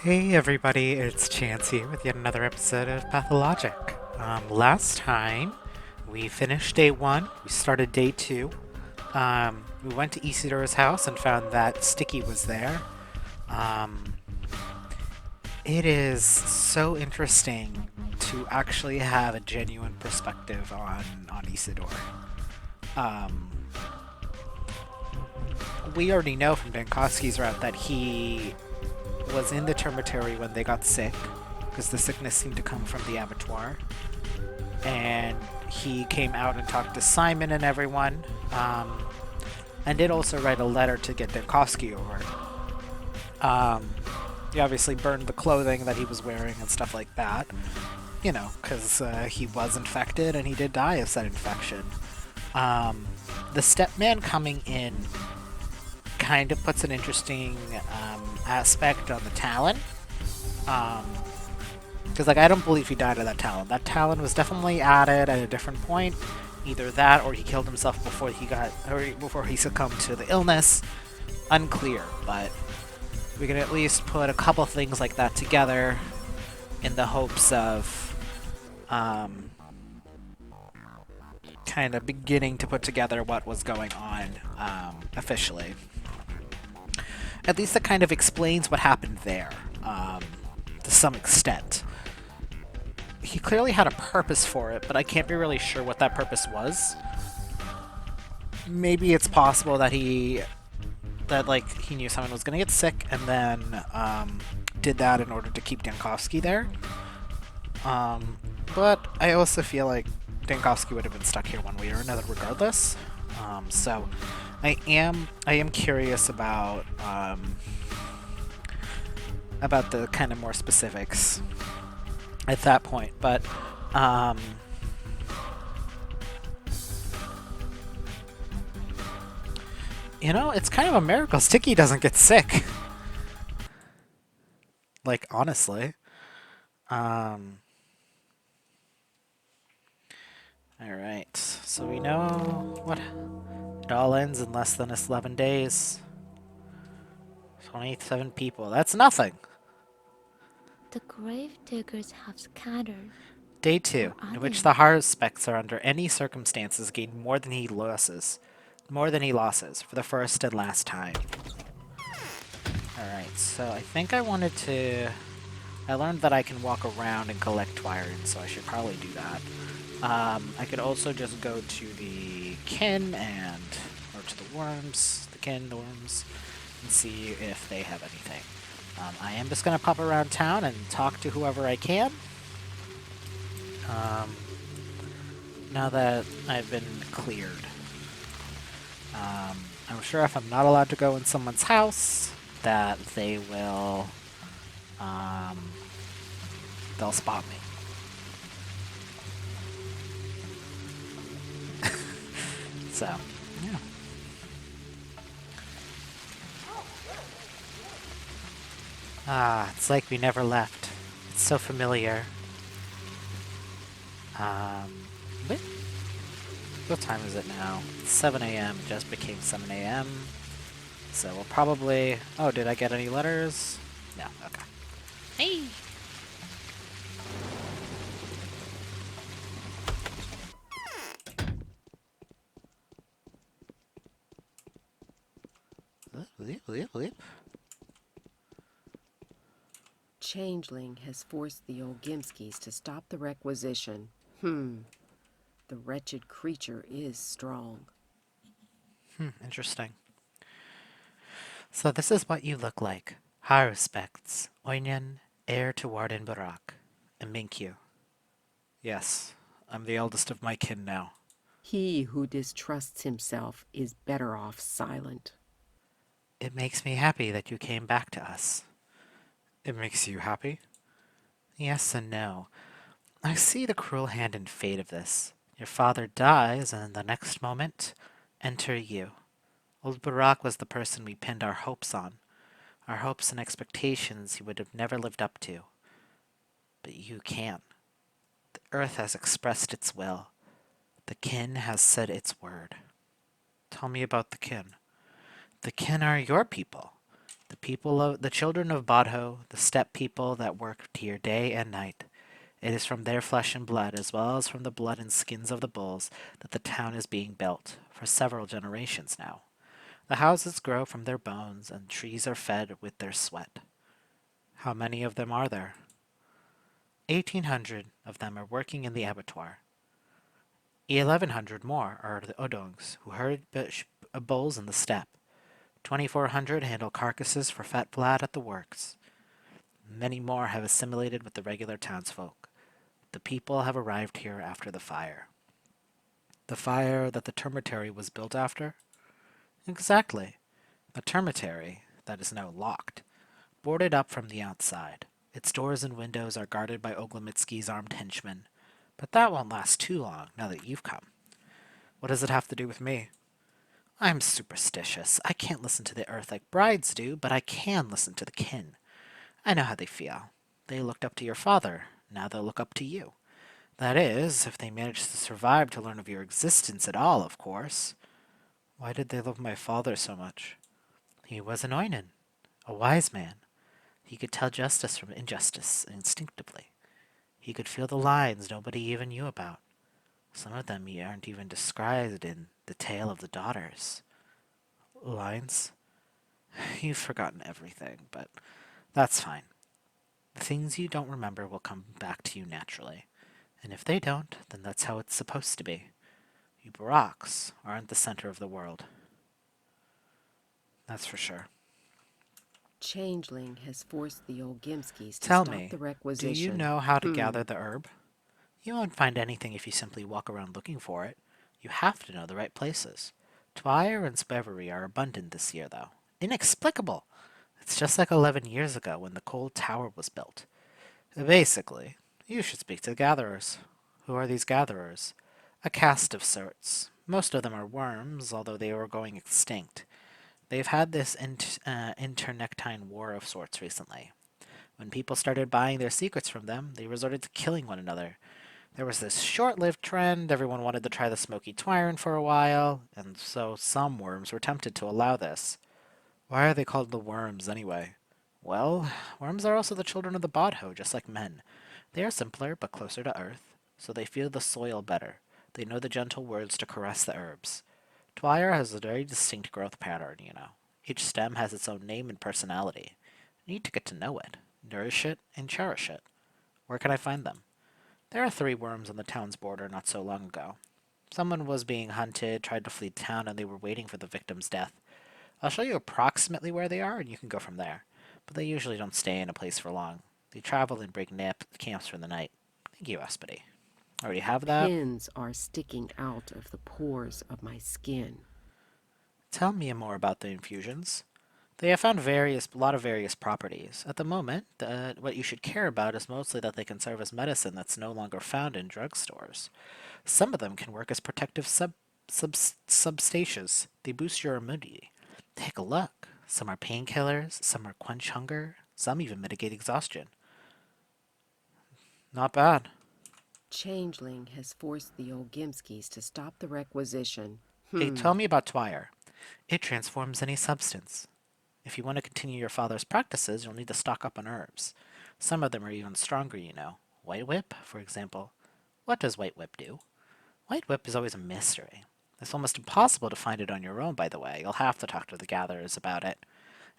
Hey everybody, it's Chance here with yet another episode of Pathologic. Last time we finished day one, we started day two. We went to Isidore's house and found that Sticky was there. Um, it is so interesting to actually have a genuine perspective on Isidore. Um, we already know from Dankowski's route that he was in the termitary when they got sick, because the sickness seemed to come from the abattoir. And he came out and talked to Simon and everyone, and did also write a letter to get Dankowski over. He obviously burned the clothing that he was wearing and stuff like that, because he was infected and he did die of said infection. The Stepman coming in kind of puts an interesting aspect on the Talon. Because I don't believe he died of that Talon. That Talon was definitely added at a different point. Either that, or he killed himself before he succumbed to the illness. Unclear, but we can at least put a couple things like that together in the hopes of kind of beginning to put together what was going on officially. At least that kind of explains what happened there, to some extent. He clearly had a purpose for it, but I can't be really sure what that purpose was. Maybe it's possible that he knew someone was gonna get sick and then did that in order to keep Dankowski there. But I also feel like Dankowski would have been stuck here one way or another regardless. So I am curious about the kind of more specifics at that point, but it's kind of a miracle Sticky doesn't get sick. Like, honestly. Um, Alright, so we know what it all ends in less than 11 days. 27 people. That's nothing. The grave diggers have scattered. Day Where 2, are in which they? the Harspects are under any circumstances gain more than he loses. More than he losses, for the first and last time. Alright, so I think I wanted to... I learned that I can walk around and collect Twiron, so I should probably do that. I could also just go to the kin or to the worms, the worms, and see if they have anything. I am just gonna pop around town and talk to whoever I can. Um, Now that I've been cleared. I'm sure if I'm not allowed to go in someone's house, that um, they'll spot me. So, yeah. Ah, it's like we never left. It's so familiar. Wait, what time is it now? It's 7 a.m. It just became 7 a.m. So we'll probably... Oh, did I get any letters? No, okay. Hey! Changeling has forced the Olgimskis to stop the requisition. The wretched creature is strong. Interesting. So this is what you look like. High respects. Oinyan, heir to Warden Barak. And Minkyu. Yes, I'm the eldest of my kin now. He who distrusts himself is better off silent. It makes me happy that you came back to us. It makes you happy? Yes and no. I see the cruel hand and fate of this. Your father dies, and in the next moment, enter you. Old Barak was the person we pinned our hopes on. Our hopes and expectations he would have never lived up to. But you can. The earth has expressed its will. The kin has said its word. Tell me about the kin. The kin are your people. The The children of Bodho, the steppe people that work here day and night. It is from their flesh and blood, as well as from the blood and skins of the bulls, that the town is being built, for several generations now. The houses grow from their bones, and trees are fed with their sweat. How many of them are there? 1,800 of them are working in the abattoir. 1,100 more are the odongs, who herd bulls in the steppe. 2,400 handle carcasses for fat Vlad at the works. Many more have assimilated with the regular townsfolk. The people have arrived here after the fire. The fire that the termitary was built after? Exactly. The termitary, that is now locked, boarded up from the outside. Its doors and windows are guarded by Oglemitsky's armed henchmen. But that won't last too long, now that you've come. What does it have to do with me? I'm superstitious. I can't listen to the earth like brides do, but I can listen to the kin. I know how they feel. They looked up to your father. Now they'll look up to you. That is, if they manage to survive to learn of your existence at all, of course. Why did they love my father so much? He was an Oinen, a wise man. He could tell justice from injustice instinctively. He could feel the lines nobody even knew about. Some of them aren't even described in the tale of the daughters. Lines? You've forgotten everything, but that's fine. The things you don't remember will come back to you naturally. And if they don't, then that's how it's supposed to be. You Baraks aren't the center of the world. That's for sure. Changeling has forced the Olgimskis to Tell stop me, the do requisition. you know how to gather the herb? You won't find anything if you simply walk around looking for it. You have to know the right places. Twire and Spevery are abundant this year, though. Inexplicable! It's just like 11 years ago when the cold tower was built. Basically, you should speak to the gatherers. Who are these gatherers? A caste of sorts. Most of them are worms, although they were going extinct. They've had this internectine war of sorts recently. When people started buying their secrets from them, they resorted to killing one another. There was this short-lived trend, everyone wanted to try the smoky twiron for a while, and so some worms were tempted to allow this. Why are they called the worms, anyway? Well, worms are also the children of the Bodho, just like men. They are simpler, but closer to earth, so they feel the soil better. They know the gentle words to caress the herbs. Twire has a very distinct growth pattern, you know. Each stem has its own name and personality. You need to get to know it, nourish it, and cherish it. Where can I find them? There are 3 worms on the town's border not so long ago. Someone was being hunted, tried to flee town, and they were waiting for the victim's death. I'll show you approximately where they are, and you can go from there. But they usually don't stay in a place for long. They travel and break camps for the night. Thank you, Espedy. Already have that? Pins are sticking out of the pores of my skin. Tell me more about the infusions. They have found a lot of various properties. At the moment, what you should care about is mostly that they can serve as medicine that's no longer found in drugstores. Some of them can work as protective substatias. They boost your immunity. Take a look. Some are painkillers, some are quench hunger, some even mitigate exhaustion. Not bad. Changeling has forced the Olgimskis to stop the requisition. Hey, tell me about Twire. It transforms any substance. If you want to continue your father's practices, you'll need to stock up on herbs. Some of them are even stronger, you know. White Whip, for example. What does White Whip do? White Whip is always a mystery. It's almost impossible to find it on your own, by the way. You'll have to talk to the gatherers about it.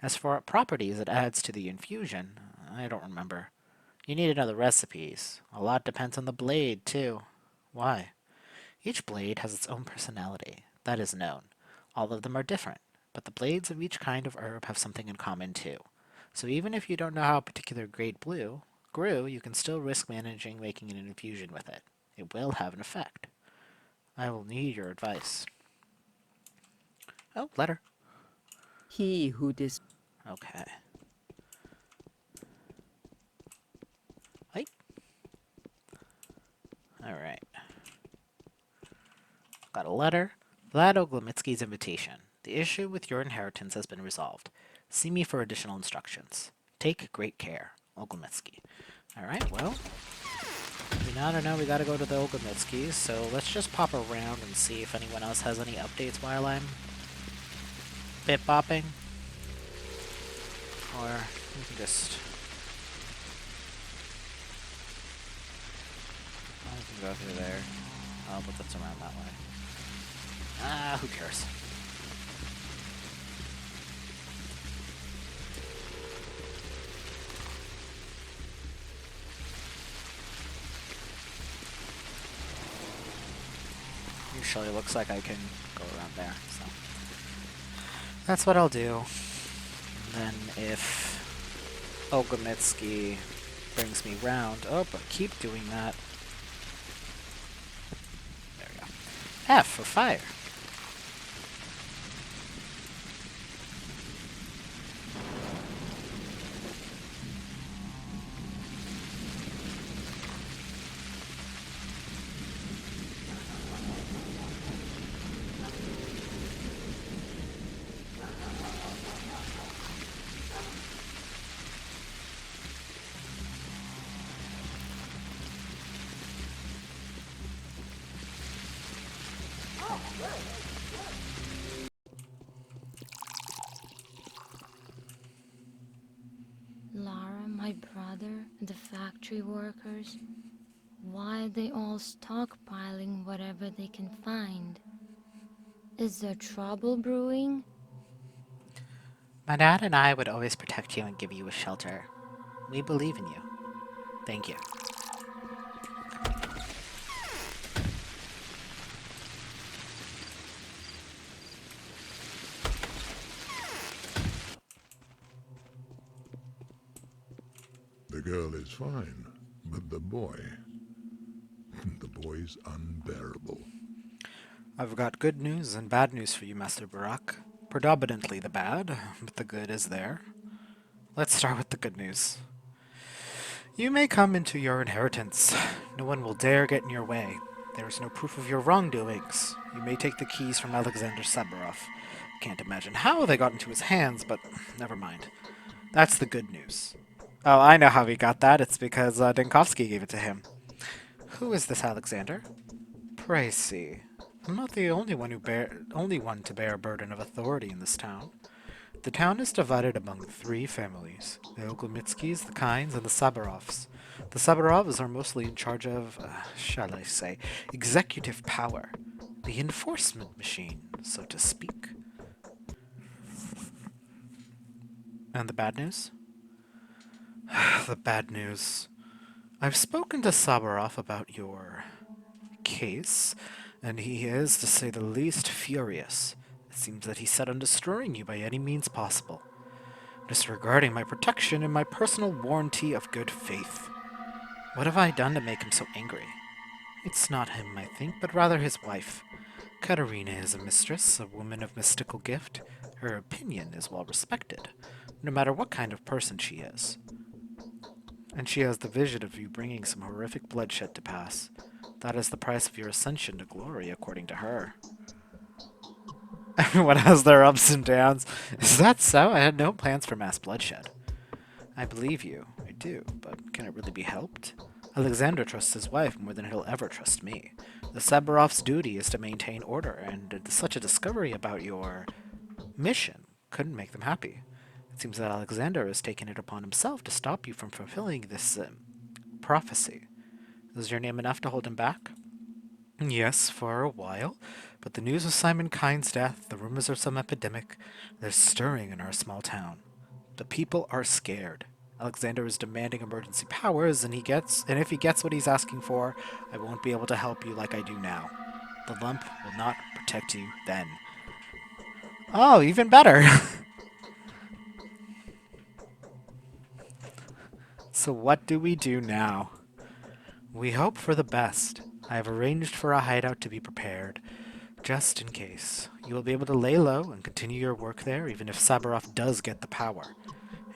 As for what properties it adds to the infusion, I don't remember. You need to know the recipes. A lot depends on the blade, too. Why? Each blade has its own personality. That is known. All of them are different, but the blades of each kind of herb have something in common, too. So even if you don't know how a particular grade grew, you can still risk making an infusion with it. It will have an effect. I will need your advice. Oh, letter. He who Okay. Hey. Alright. Got a letter. Vlad Oglemitsky's invitation. The issue with your inheritance has been resolved. See me for additional instructions. Take great care. Oglemitsky. Alright, well. We gotta go to the Oglemitskys, so let's just pop around and see if anyone else has any updates while I'm bit-bopping. Or you can just... I can go through there. Oh, but that's around that way. Ah, who cares? Usually looks like I can go around there, so... That's what I'll do. And then if Ogomitsky brings me round... Oh, but keep doing that. There we go. F for fire. Lara, my brother, and the factory workers, why are they all stockpiling whatever they can find? Is there trouble brewing? My dad and I would always protect you and give you a shelter. We believe in you. Thank you. The girl is fine, but the boy... the boy's unbearable. I've got good news and bad news for you, Master Barak. Predominantly the bad, but the good is there. Let's start with the good news. You may come into your inheritance. No one will dare get in your way. There is no proof of your wrongdoings. You may take the keys from Alexander Saburov. Can't imagine how they got into his hands, but never mind. That's the good news. Oh, I know how he got that. It's because Denkovsky gave it to him. Who is this Alexander? Pray see. I'm not the only one to bear a burden of authority in this town. The town is divided among three families: the Oglomitskys, the Kynes, and the Saburovs. The Saburovs are mostly in charge of, shall I say, executive power. The enforcement machine, so to speak. And the bad news? The bad news. I've spoken to Saburov about your case, and he is, to say the least, furious. It seems that he's set on destroying you by any means possible, disregarding my protection and my personal warranty of good faith. What have I done to make him so angry? It's not him, I think, but rather his wife. Katerina is a mistress, a woman of mystical gift. Her opinion is well respected, no matter what kind of person she is. And she has the vision of you bringing some horrific bloodshed to pass. That is the price of your ascension to glory, according to her. Everyone has their ups and downs. Is that so? I had no plans for mass bloodshed. I believe you. I do. But can it really be helped? Alexander trusts his wife more than he'll ever trust me. The Saburov's duty is to maintain order, and such a discovery about your mission couldn't make them happy. It seems that Alexander has taken it upon himself to stop you from fulfilling this prophecy. Is your name enough to hold him back? Yes, for a while. But the news of Simon Kyne's death, the rumors of some epidemic, they're stirring in our small town. The people are scared. Alexander is demanding emergency powers, and if he gets what he's asking for, I won't be able to help you like I do now. The lump will not protect you then. Oh, even better. So what do we do now? We hope for the best. I have arranged for a hideout to be prepared, just in case. You will be able to lay low and continue your work there, even if Saburov does get the power,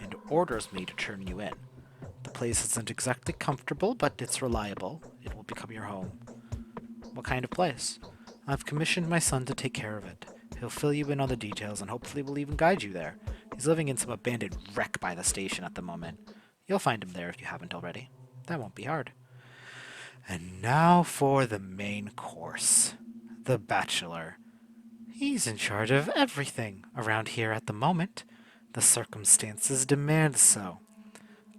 and orders me to turn you in. The place isn't exactly comfortable, but it's reliable. It will become your home. What kind of place? I've commissioned my son to take care of it. He'll fill you in on the details and hopefully will even guide you there. He's living in some abandoned wreck by the station at the moment. You'll find him there if you haven't already. That won't be hard. And now for the main course. The Bachelor. He's in charge of everything around here at the moment. The circumstances demand so.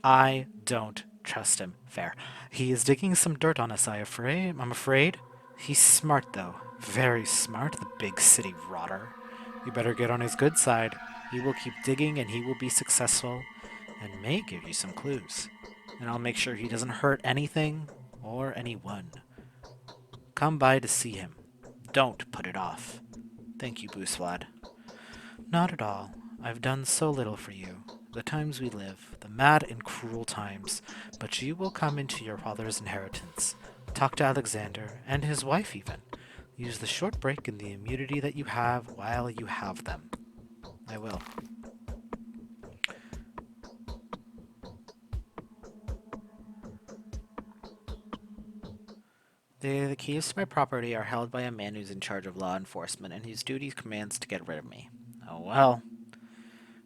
I don't trust him. Fair. He is digging some dirt on us, I'm afraid. He's smart, though. Very smart, the big city rotter. You better get on his good side. He will keep digging and he will be successful, and may give you some clues. And I'll make sure he doesn't hurt anything or anyone. Come by to see him. Don't put it off. Thank you, Booswad. Not at all. I've done so little for you. The times we live, the mad and cruel times, but you will come into your father's inheritance. Talk to Alexander, and his wife even. Use the short break and the immunity that you have while you have them. I will. The keys to my property are held by a man who's in charge of law enforcement and whose duty commands to get rid of me. Oh well.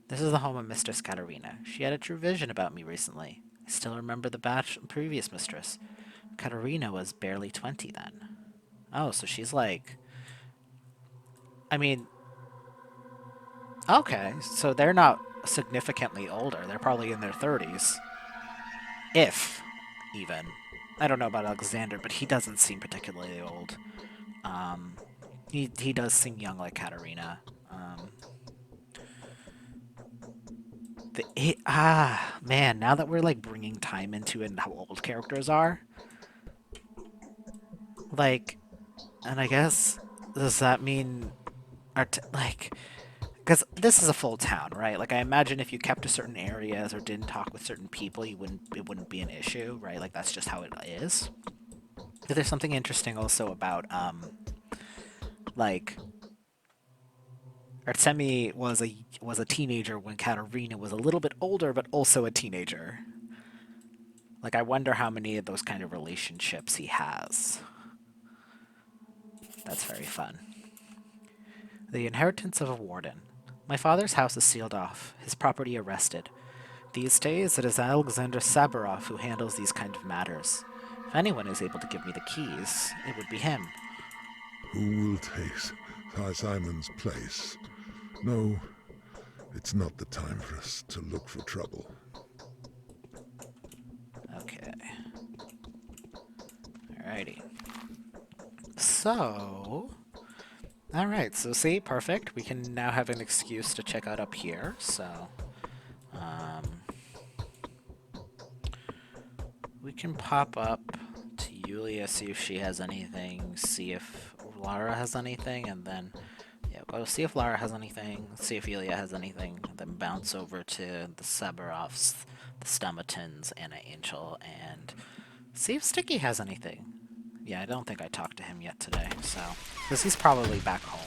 This is the home of Mistress Katerina. She had a true vision about me recently. I still remember the previous mistress. Katerina was barely 20 then. Oh, so she's like... I mean... Okay, so they're not significantly older. They're probably in their 30s. If, even. I don't know about Alexander, but he doesn't seem particularly old. Um, he does seem young like Katerina. Man, now that we're like bringing time into it and how old characters are, like, and I guess does that mean, like, because this is a full town, right? Like, I imagine if you kept to certain areas or didn't talk with certain people, it wouldn't be an issue, right? Like that's just how it is. But there's something interesting also about like Artemi was a teenager when Katerina was a little bit older, but also a teenager. Like, I wonder how many of those kind of relationships he has. That's very fun. The inheritance of a warden. My father's house is sealed off, his property arrested. These days, it is Alexander Saburov who handles these kind of matters. If anyone is able to give me the keys, it would be him. Who will take Simon's place? No, it's not the time for us to look for trouble. Okay. Alrighty. So... Alright, so see, perfect. We can now have an excuse to check out up here, so... we can pop up to Yulia, see if she has anything, see if Lara has anything, and then... Yeah, go see if Lara has anything, see if Yulia has anything, and then bounce over to the Saburovs, the Stomatons, Anna Angel, and see if Sticky has anything. Yeah, I don't think I talked to him yet today, so... Because he's probably back home.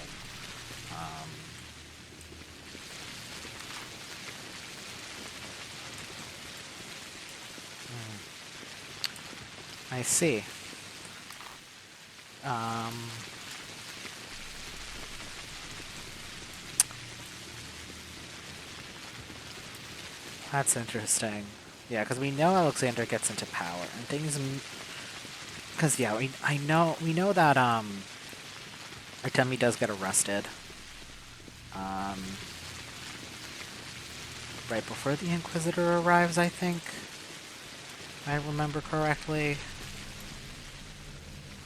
I see. That's interesting. Yeah, because we know Alexander gets into power, and things... Because, yeah, we know that, Artemi does get arrested. Right before the Inquisitor arrives, I think. If I remember correctly.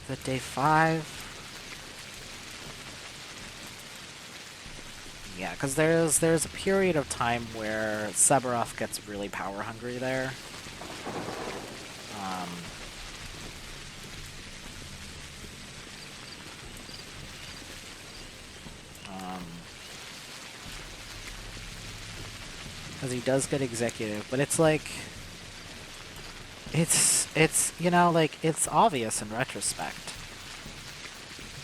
Is it day 5? Yeah, because there's a period of time where Saburov gets really power hungry there. Because he does get executive, but it's like... It's, you know, like, it's obvious in retrospect.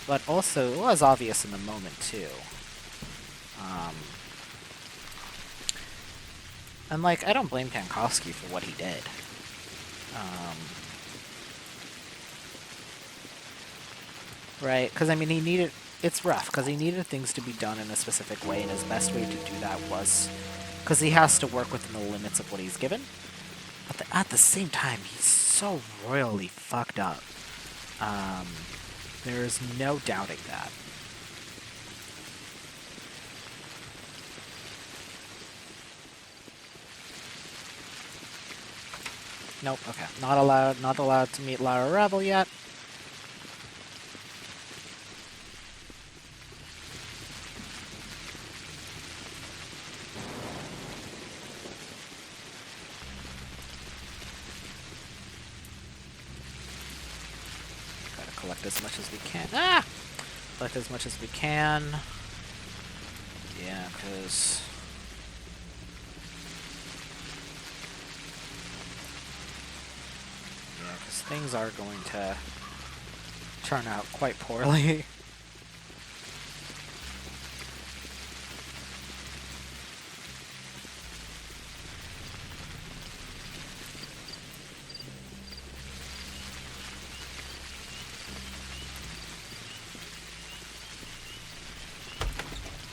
But also, it was obvious in the moment, too. And, like, I don't blame Kankowski for what he did. Right? Because, I mean, he needed... It's rough, because he needed things to be done in a specific way, and his best way to do that was... Because he has to work within the limits of what he's given. But at the same time, he's so royally fucked up. There is no doubting that. Nope, okay. Not allowed to meet Lara Rebel yet. Gotta collect as much as we can. Ah! Collect as much as we can. Yeah, because... Yeah, because things are going to turn out quite poorly.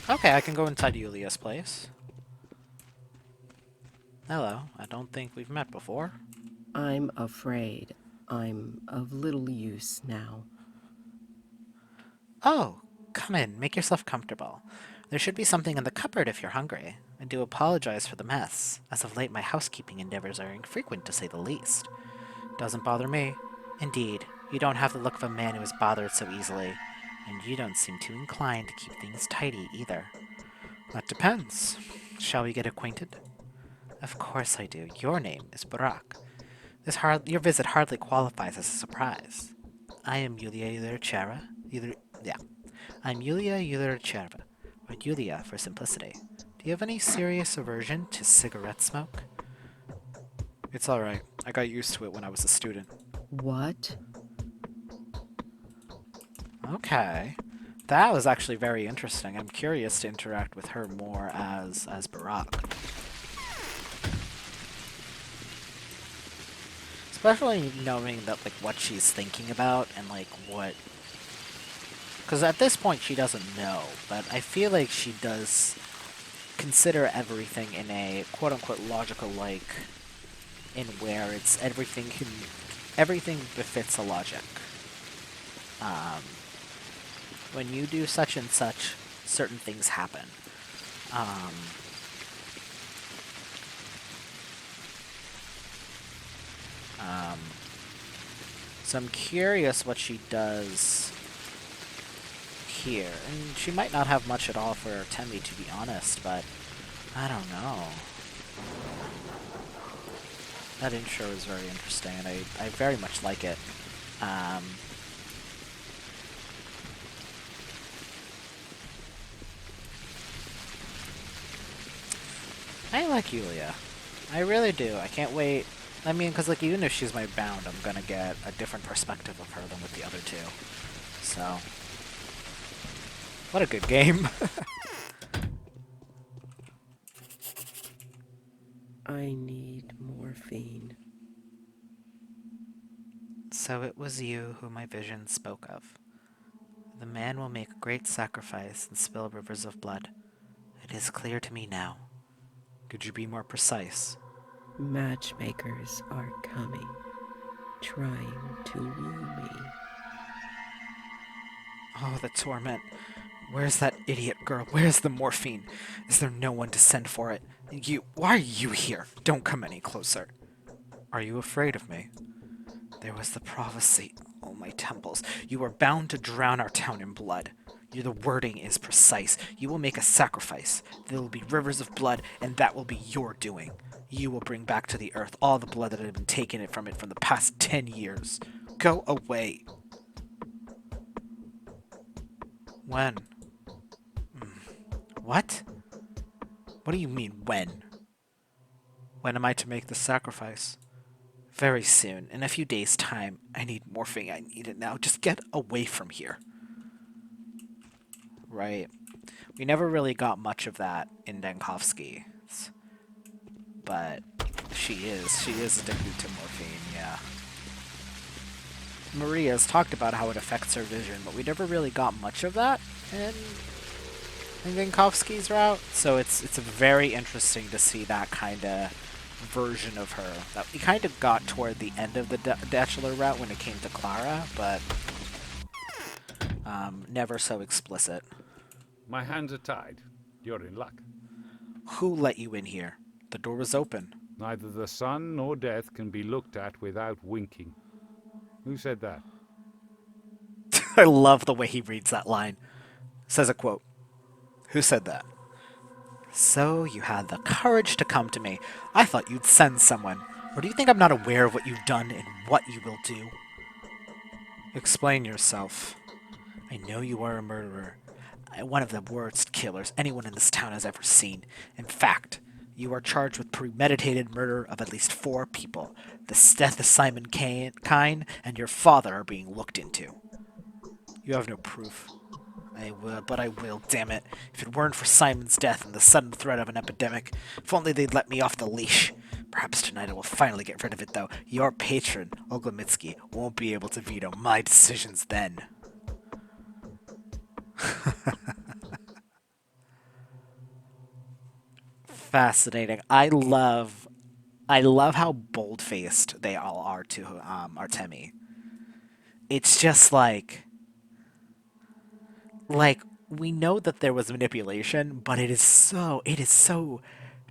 Okay, I can go inside Yulia's place. Hello, I don't think we've met before. I'm afraid I'm of little use now. Oh, come in, make yourself comfortable. There should be something in the cupboard if you're hungry. I do apologize for the mess. As of late, my housekeeping endeavors are infrequent, to say the least. Doesn't bother me. Indeed, you don't have the look of a man who is bothered so easily, and you don't seem too inclined to keep things tidy either. That depends. Shall we get acquainted? Of course I do. Your name is Barak. Your visit hardly qualifies as a surprise. I am Yulia Yudhirchera. Yeah. I'm Yulia Yudhirchera, or Yulia for simplicity. Do you have any serious aversion to cigarette smoke? It's alright. I got used to it when I was a student. What? Okay. That was actually very interesting. I'm curious to interact with her more as Barak. Especially knowing that like what she's thinking about and like what, because at this point she doesn't know, but I feel like she does consider everything in a quote-unquote logical, like, in where it's everything befits a logic. Um, when you do such and such, certain things happen. Um, so I'm curious what she does here. And she might not have much at all for Temi, to be honest, but I don't know. That intro is very interesting, and I very much like it. I like Yulia. I really do. I can't wait. I mean, because like even if she's my bound, I'm gonna get a different perspective of her than with the other two. So, what a good game. I need morphine. So it was you whom my vision spoke of. The man will make a great sacrifice and spill rivers of blood. It is clear to me now. Could you be more precise? Matchmakers are coming, trying to woo me. Oh, the torment. Where's that idiot girl? Where's the morphine? Is there no one to send for it? Why are you here? Don't come any closer. Are you afraid of me? There was the prophecy. Oh, my temples. You are bound to drown our town in blood. The wording is precise. You will make a sacrifice. There will be rivers of blood, and that will be your doing. You will bring back to the earth all the blood that had been taken from it from the past 10 years. Go away. When? What? What do you mean, when? When am I to make the sacrifice? Very soon. In a few days' time. I need morphine. I need it now. Just get away from here. Right. We never really got much of that in Dankovsky. But she is addicted to morphine, yeah. Maria's talked about how it affects her vision, but we never really got much of that in Dankovsky's route. So it's very interesting to see that kind of version of her that we kind of got toward the end of the Bachelor route when it came to Clara, but never so explicit. My hands are tied. You're in luck. Who let you in here? The door was open. Neither the sun nor death can be looked at without winking. Who said that? I love the way he reads that line. Says a quote. Who said that? So you had the courage to come to me. I thought you'd send someone. Or do you think I'm not aware of what you've done and what you will do? Explain yourself. I know you are a murderer. One of the worst killers anyone in this town has ever seen. In fact, you are charged with premeditated murder of at least 4 people. The death of Simon Kine and your father are being looked into. You have no proof. I will, damn it. If it weren't for Simon's death and the sudden threat of an epidemic, if only they'd let me off the leash. Perhaps tonight I will finally get rid of it, though. Your patron, Oglemitsky, won't be able to veto my decisions then. Fascinating. I love how bold-faced they all are to Artemi. It's just like we know that there was manipulation, but it is so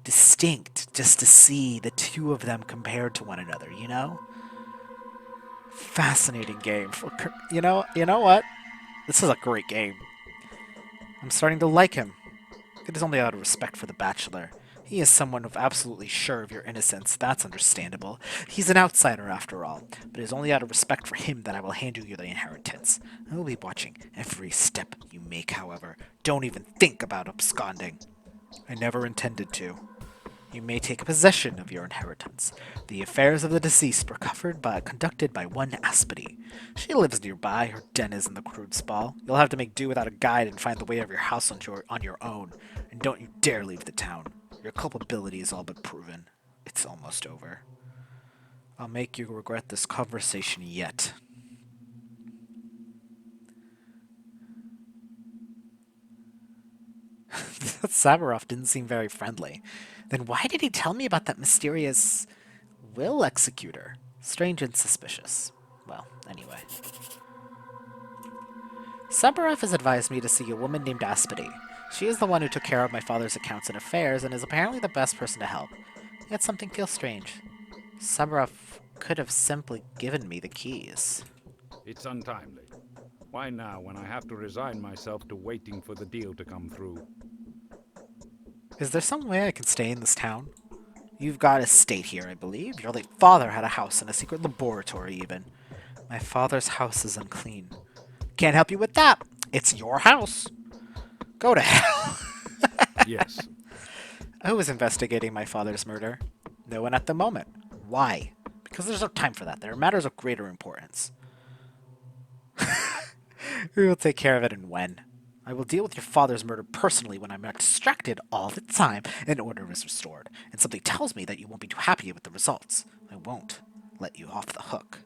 distinct just to see the two of them compared to one another, you know? Fascinating game. You know what? This is a great game. I'm starting to like him. It is only out of respect for the Bachelor. He is someone of absolutely sure of your innocence. That's understandable. He's an outsider after all, but it is only out of respect for him that I will hand you the inheritance. I will be watching every step you make, however. Don't even think about absconding. I never intended to. You may take possession of your inheritance. The affairs of the deceased were conducted by one Aspity. She lives nearby. Her den is in the crude spa. You'll have to make do without a guide and find the way of your house on your own. And don't you dare leave the town. Your culpability is all but proven. It's almost over. I'll make you regret this conversation yet. Saburov didn't seem very friendly. Then why did he tell me about that mysterious will executor? Strange and suspicious. Well, anyway. Saburov has advised me to see a woman named Aspity. She is the one who took care of my father's accounts and affairs and is apparently the best person to help. Yet something feels strange. Saburov could have simply given me the keys. It's untimely. Why now, when I have to resign myself to waiting for the deal to come through? Is there some way I can stay in this town? You've got a estate here, I believe. Your late father had a house and a secret laboratory, even. My father's house is unclean. Can't help you with that. It's your house. Go to hell. Yes. Who is investigating my father's murder? No one at the moment. Why? Because there's no time for that. There are matters of greater importance. We will take care of it and when. I will deal with your father's murder personally when I'm not distracted all the time and order is restored. And something tells me that you won't be too happy with the results. I won't let you off the hook.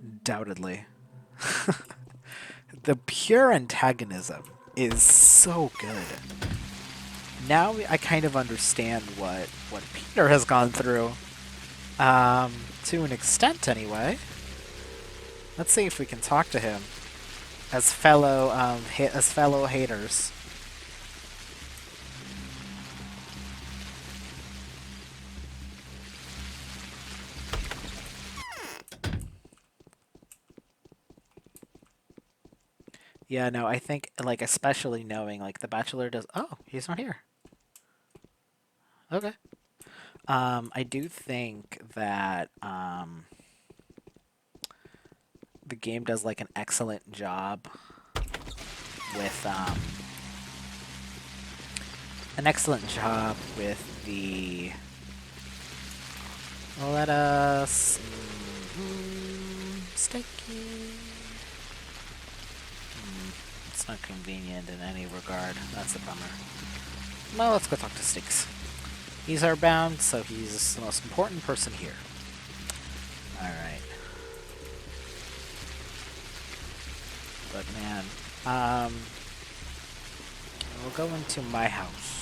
Undoubtedly. The pure antagonism is so good. Now I kind of understand what Peter has gone through. To an extent, anyway. Let's see if we can talk to him as fellow haters. Yeah, no, I think like especially knowing like the Bachelor does. Oh, he's not here. Okay. I do think that the game does like an excellent job with the let us sticky. It's not convenient in any regard. That's a bummer. Well, let's go talk to Sticks. He's our bound, so he's the most important person here. Alright. But man, we'll go into my house.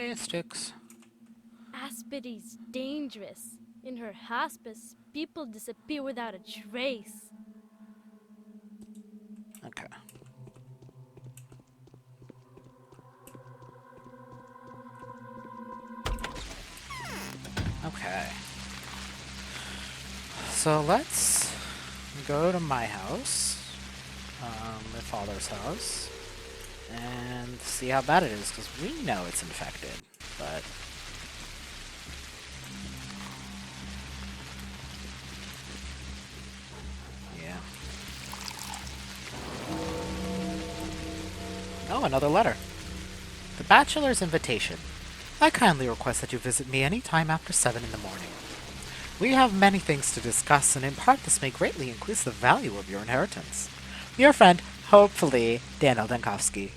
Statistics. Aspidy's dangerous. In her hospice, people disappear without a trace. Okay. Okay. So let's go to my house, my father's house, and see how bad it is, because we know it's infected, but... yeah. Oh, another letter. The Bachelor's Invitation. I kindly request that you visit me any time after 7 in the morning. We have many things to discuss, and in part this may greatly increase the value of your inheritance. Your friend, hopefully, Daniel Dankovsky.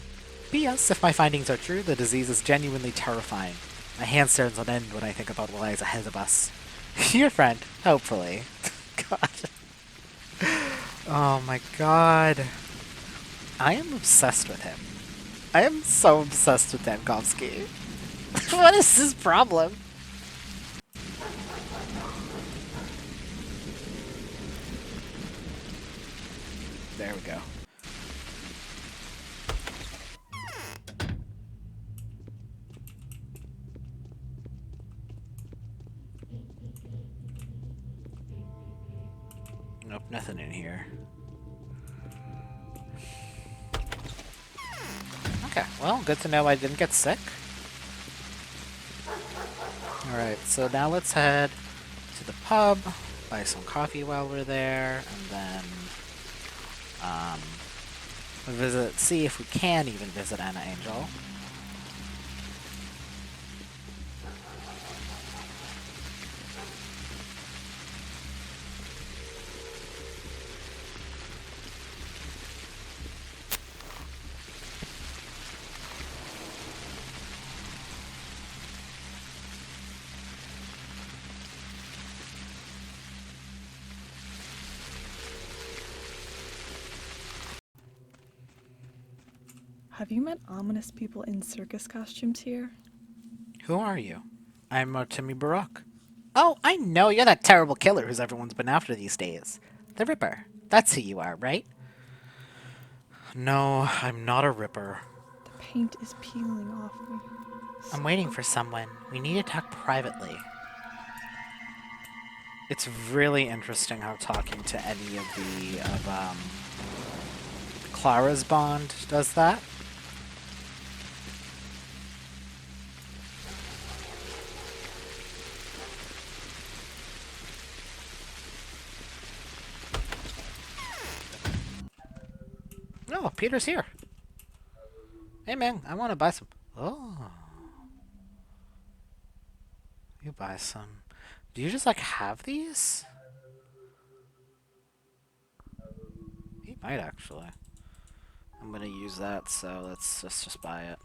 P.S. If my findings are true, the disease is genuinely terrifying. My hand stands on end when I think about what lies ahead of us. Your friend, hopefully. God. Oh my god. I am obsessed with him. I am so obsessed with Dankovsky. What is his problem? There we go. Nope, nothing in here. Okay, well, good to know I didn't get sick. Alright, so now let's head to the pub, buy some coffee while we're there, and then see if we can even visit Anna Angel. Have you met ominous people in circus costumes here? Who are you? I'm Timmy Barak. Oh, I know, you're that terrible killer who's everyone's been after these days. The Ripper. That's who you are, right? No, I'm not a Ripper. The paint is peeling off me. I'm waiting for someone. We need to talk privately. It's really interesting how talking to any of Clara's bond does that. Oh, Peter's here. Hey man, I want to buy some. Oh. You buy some. Do you just like have these? He might actually. I'm gonna use that, so let's just buy it.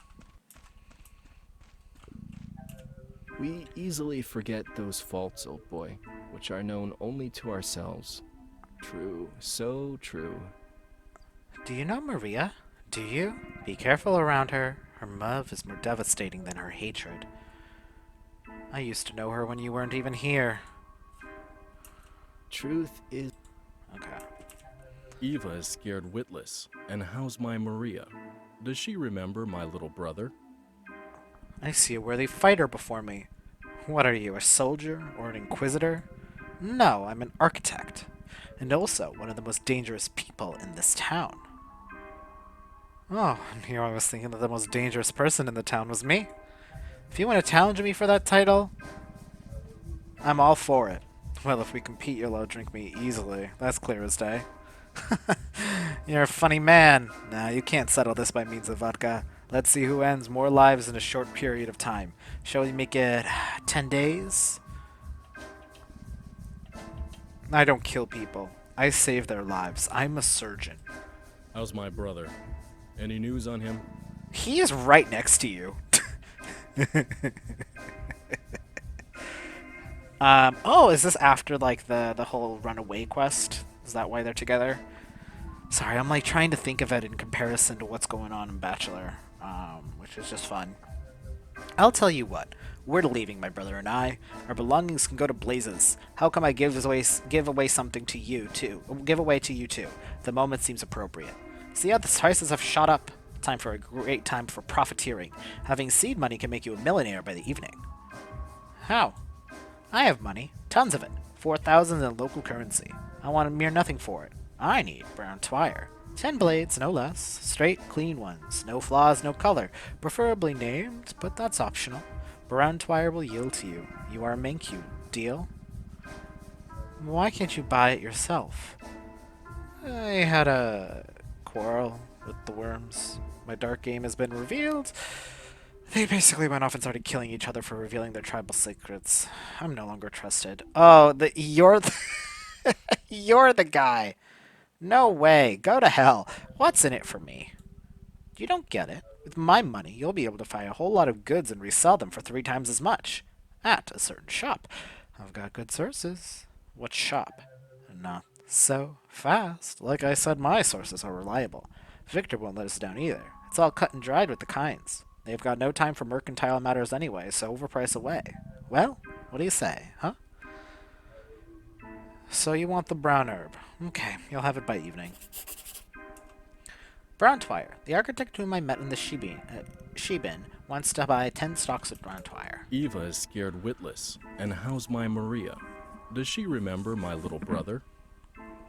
We easily forget those faults, old boy, which are known only to ourselves. True, so true. Do you know Maria? Do you? Be careful around her. Her love is more devastating than her hatred. I used to know her when you weren't even here. Truth is... Okay. Eva is scared witless. And how's my Maria? Does she remember my little brother? I see a worthy fighter before me. What are you, a soldier or an inquisitor? No, I'm an architect. And also one of the most dangerous people in this town. Oh, and here I was thinking that the most dangerous person in the town was me. If you want to challenge me for that title, I'm all for it. Well, if we compete, you'll outdrink me easily. That's clear as day. You're a funny man. Nah, you can't settle this by means of vodka. Let's see who ends more lives in a short period of time. Shall we make it 10 days? I don't kill people. I save their lives. I'm a surgeon. How's my brother? Any news on him? He is right next to you. Oh, is this after, like, the whole runaway quest? Is that why they're together? Sorry, I'm, like, trying to think of it in comparison to what's going on in Bachelor, which is just fun. I'll tell you what. We're leaving, my brother and I. Our belongings can go to blazes. How come I give away something to you too? Give away to you too. The moment seems appropriate. See how the prices have shot up. Time for a great time for profiteering. Having seed money can make you a millionaire by the evening. How? I have money, tons of it. 4,000 in local currency. I want a mere nothing for it. I need brown twire. 10 blades, no less. Straight, clean ones. No flaws, no color. Preferably named, but that's optional. Brown twire will yield to you. You are a Minkyu. Deal? Why can't you buy it yourself? I had a quarrel with the worms. My dark game has been revealed. They basically went off and started killing each other for revealing their tribal secrets. I'm no longer trusted. Oh, you're the guy. No way. Go to hell. What's in it for me? You don't get it. With my money, you'll be able to buy a whole lot of goods and resell them for 3 times as much. At a certain shop. I've got good sources. What shop? Not so fast. Like I said, my sources are reliable. Victor won't let us down either. It's all cut and dried with the kinds. They've got no time for mercantile matters anyway, so overprice away. Well, what do you say, huh? So you want the brown herb. Okay, you'll have it by evening. Brown twire. The architect whom I met in the Shibin wants to buy 10 stalks of brown twire. Eva is scared witless. And how's my Maria? Does she remember my little brother?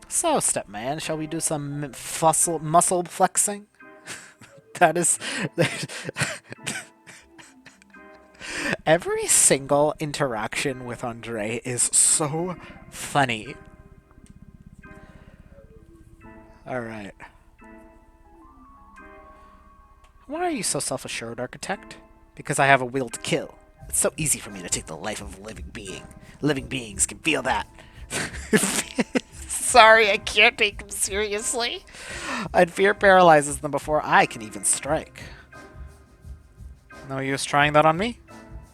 So, stepman, shall we do some muscle flexing? That is... Every single interaction with Andre is so funny. Alright. Why are you so self-assured, architect? Because I have a will to kill. It's so easy for me to take the life of a living being. Living beings can feel that. Sorry, I can't take them seriously. And fear paralyzes them before I can even strike. No use trying that on me?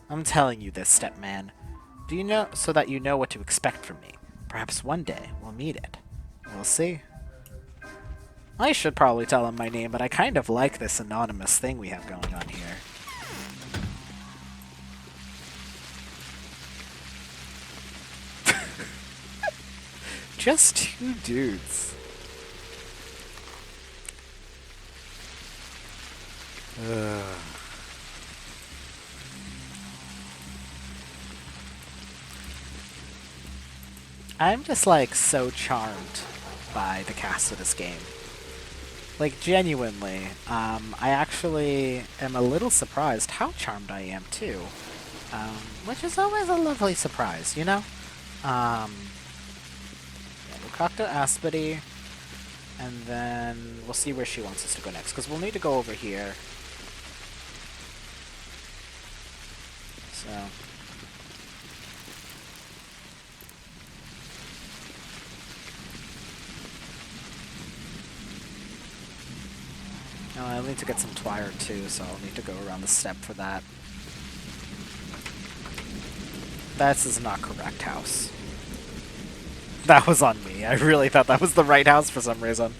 I'm telling you this, stepman. Do you know so that you know what to expect from me? Perhaps one day we'll meet it. We'll see. I should probably tell him my name, but I kind of like this anonymous thing we have going on here. Just 2 dudes. Ugh. I'm just like so charmed by the cast of this game. Like genuinely, I actually am a little surprised how charmed I am too, which is always a lovely surprise, you know. Yeah, Lukakta Aspity, and then we'll see where she wants us to go next, because we'll need to go over here. So. No, I'll need to get some twire too, so I'll need to go around the steppe for that. This is not correct house. That was on me. I really thought that was the right house for some reason.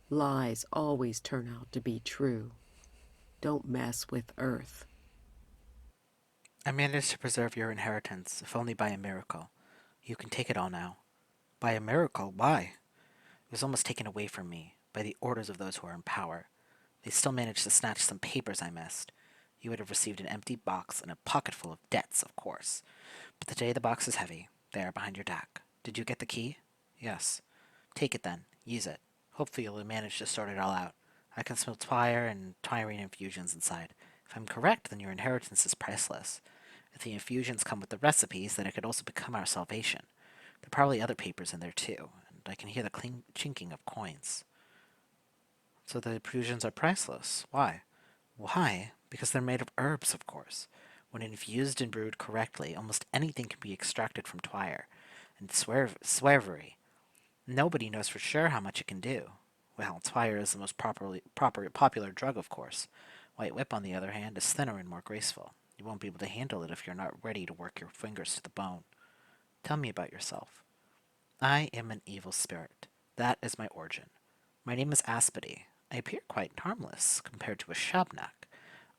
Lies always turn out to be true. Don't mess with Earth. I managed to preserve your inheritance, if only by a miracle. You can take it all now. By a miracle? Why? It was almost taken away from me, by the orders of those who are in power. They still managed to snatch some papers I missed. You would have received an empty box and a pocket full of debts, of course. But today the box is heavy, there behind your deck. Did you get the key? Yes. Take it then. Use it. Hopefully you'll manage to sort it all out. I can smell twire and tyrene infusions inside. If I'm correct, then your inheritance is priceless. If the infusions come with the recipes, then it could also become our salvation. There are probably other papers in there too, and I can hear the chinking of coins. So the infusions are priceless. Why? Why? Because they're made of herbs, of course. When infused and brewed correctly, almost anything can be extracted from twire and swavery. Nobody knows for sure how much it can do. Well, twire is the most popular drug, of course. White whip, on the other hand, is thinner and more graceful. You won't be able to handle it if you're not ready to work your fingers to the bone. Tell me about yourself. I am an evil spirit. That is my origin. My name is Aspedy. I appear quite harmless compared to a Shabnak.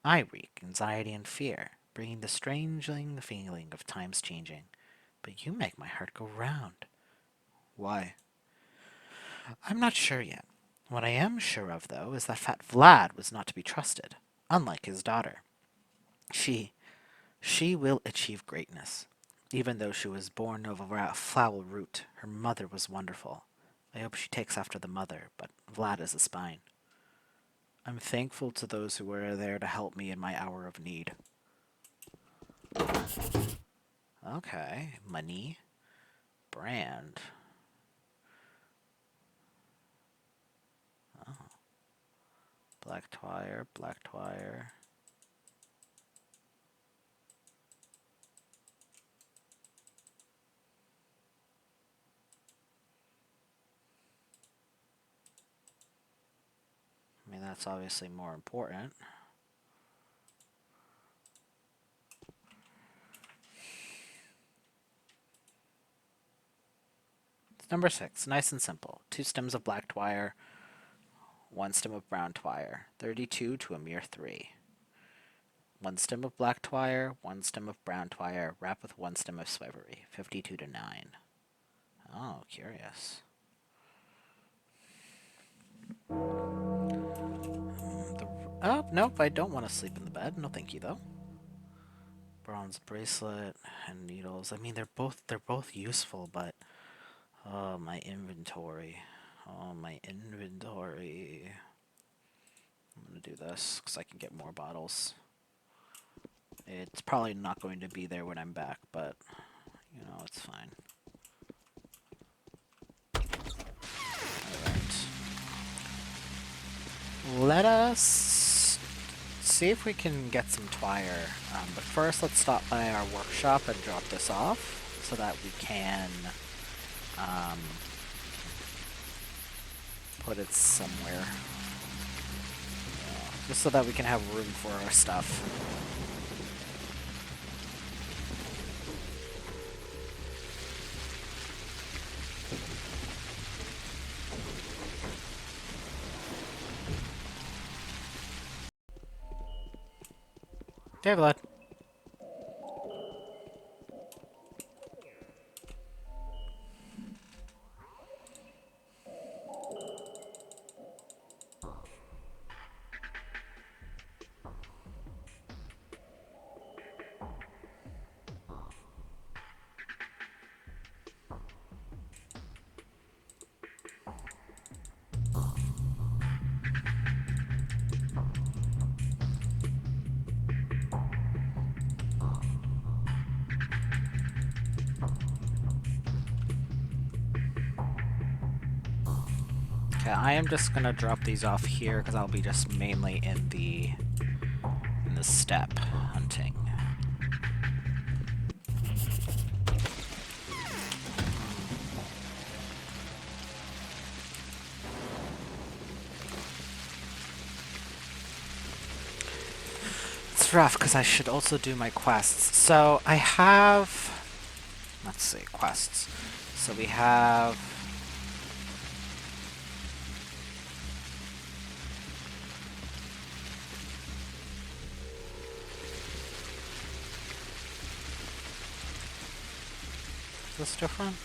I wreak anxiety and fear, bringing the strangling feeling of times changing. But you make my heart go round. Why? I'm not sure yet. What I am sure of, though, is that Fat Vlad was not to be trusted, unlike his daughter. She will achieve greatness. Even though she was born of a foul root, her mother was wonderful. I hope she takes after the mother, but Vlad is a spine. I'm thankful to those who were there to help me in my hour of need. Okay, money, brand. Oh. Black twire, black twire. I mean, that's obviously more important. Number 6, nice and simple. 2 stems of black twire, 1 stem of brown twire. 32 to a mere 3. 1 stem of black twire, 1 stem of brown twire, wrapped with 1 stem of swivery. 52 to 9. Oh, curious. Oh, nope, I don't want to sleep in the bed. No thank you, though. Bronze bracelet and needles. I mean, they're both useful, but oh, my inventory. Oh, my inventory. I'm gonna do this because I can get more bottles. It's probably not going to be there when I'm back, but you know, it's fine. Alright. Let us see if we can get some twire. But first, let's stop by our workshop and drop this off so that we can put it somewhere. Just so that we can have room for our stuff. Hey, Vlad. Okay, I am just gonna drop these off here because I'll be just mainly in the steppe hunting. It's rough because I should also do my quests. So I have, let's see, quests. So we have is this different?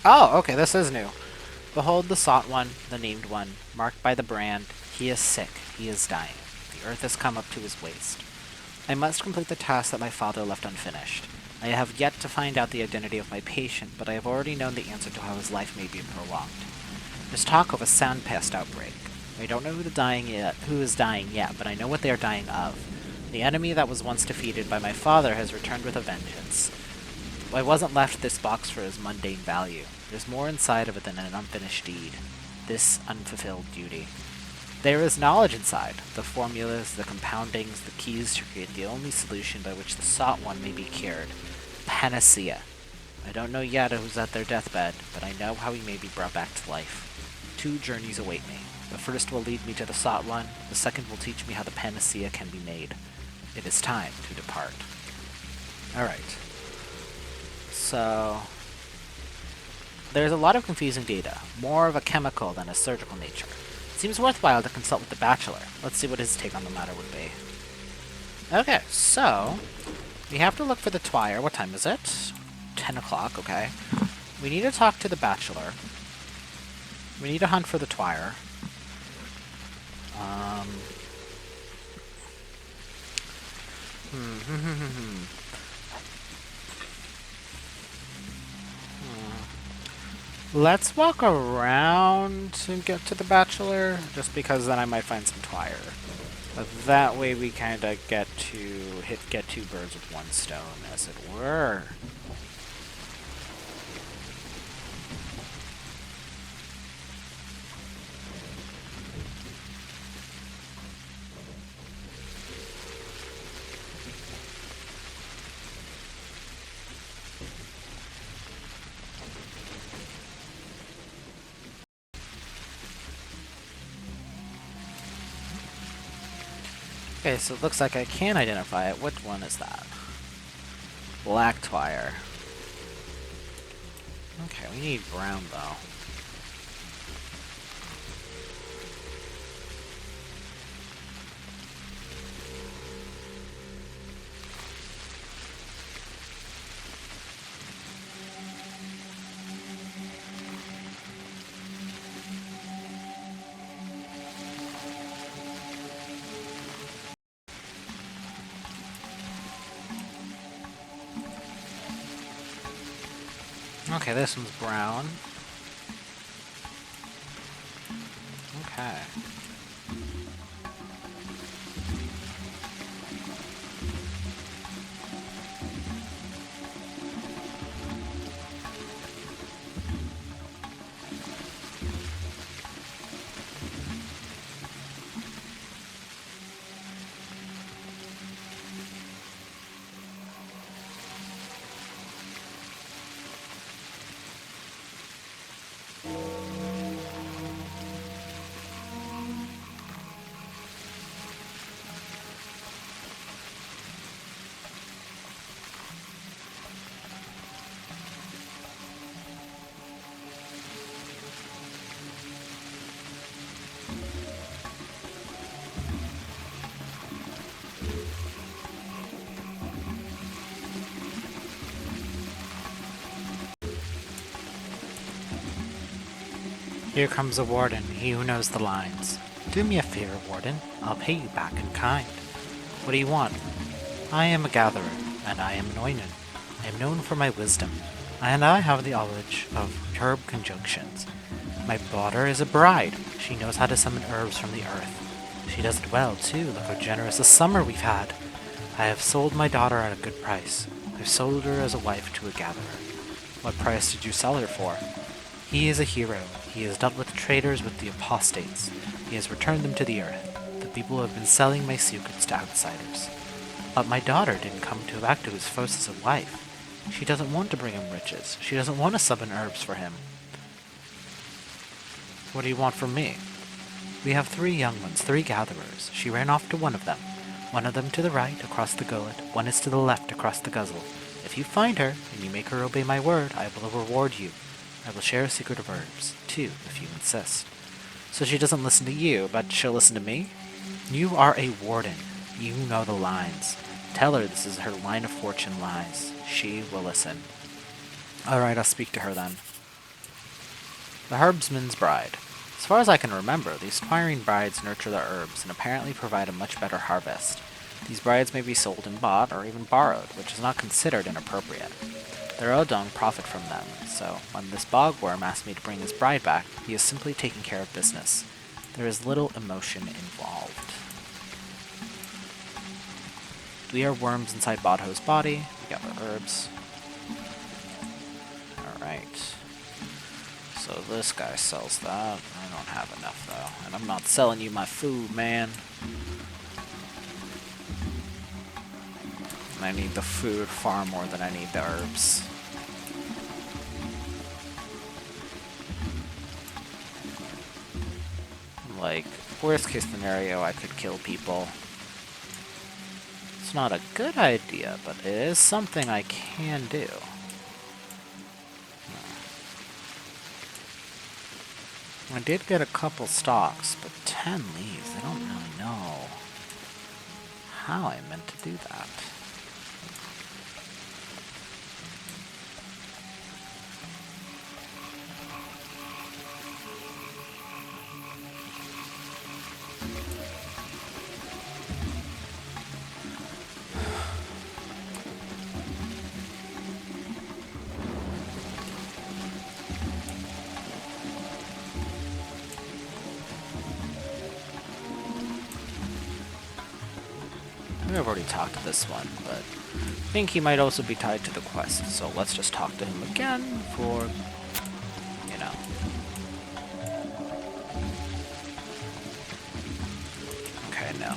Oh, okay, this is new. Behold the sought one, the named one, marked by the brand. He is sick. He is dying. The earth has come up to his waist. I must complete the task that my father left unfinished. I have yet to find out the identity of my patient, but I have already known the answer to how his life may be prolonged. There's talk of a sound pest outbreak. I don't know who is dying yet, but I know what they are dying of. The enemy that was once defeated by my father has returned with a vengeance. I wasn't left this box for his mundane value. There's more inside of it than an unfinished deed. This unfulfilled duty. There is knowledge inside. The formulas, the compoundings, the keys to create the only solution by which the sought one may be cured. Panacea. I don't know yet who's at their deathbed, but I know how he may be brought back to life. 2 journeys await me. The first will lead me to the sought one. The second will teach me how the panacea can be made. It is time to depart. Alright. So, there's a lot of confusing data, more of a chemical than a surgical nature. It seems worthwhile to consult with the bachelor. Let's see what his take on the matter would be. Okay, so, we have to look for the twire. What time is it? 10 o'clock, okay. We need to talk to the bachelor. We need to hunt for the twire. Let's walk around and get to the bachelor, just because then I might find some twire. But that way we kind of get 2 birds with 1 stone, as it were. Okay, so it looks like I can identify it. Which one is that? Black twire. Okay, we need brown though. Okay, this one's brown. Okay. Here comes a warden, he who knows the lines. Do me a favor, warden. I'll pay you back in kind. What do you want? I am a gatherer, and I am an oinen. I am known for my wisdom, and I have the knowledge of herb conjunctions. My daughter is a bride. She knows how to summon herbs from the earth. She does it well, too. Look how generous a summer we've had. I have sold my daughter at a good price. I've sold her as a wife to a gatherer. What price did you sell her for? He is a hero. He has dealt with traitors, with the apostates. He has returned them to the earth. The people who have been selling my secrets to outsiders. But my daughter didn't come back to his foes as a wife. She doesn't want to bring him riches. She doesn't want to summon herbs for him. What do you want from me? We have 3 young ones, 3 gatherers. She ran off to one of them. One of them to the right, across the gullet. One is to the left, across the guzzle. If you find her, and you make her obey my word, I will reward you. I will share a secret of herbs, too, if you insist. So she doesn't listen to you, but she'll listen to me? You are a warden. You know the lines. Tell her this is her line of fortune lies. She will listen. Alright, I'll speak to her then. The herbsman's bride. As far as I can remember, these twiring brides nurture the herbs and apparently provide a much better harvest. These brides may be sold and bought, or even borrowed, which is not considered inappropriate. The Rodong profit from them, so when this bogworm asks me to bring his bride back, he is simply taking care of business. There is little emotion involved. We are worms inside Bodho's body. We got our herbs. Alright. So this guy sells that. I don't have enough though. And I'm not selling you my food, man. And I need the food far more than I need the herbs. Like, worst case scenario, I could kill people. It's not a good idea, but it is something I can do. I did get a couple stocks, but 10 leaves, I don't really know how I meant to do that. I've already talked to this one, but I think he might also be tied to the quest, so let's just talk to him again for, you know. Okay, no.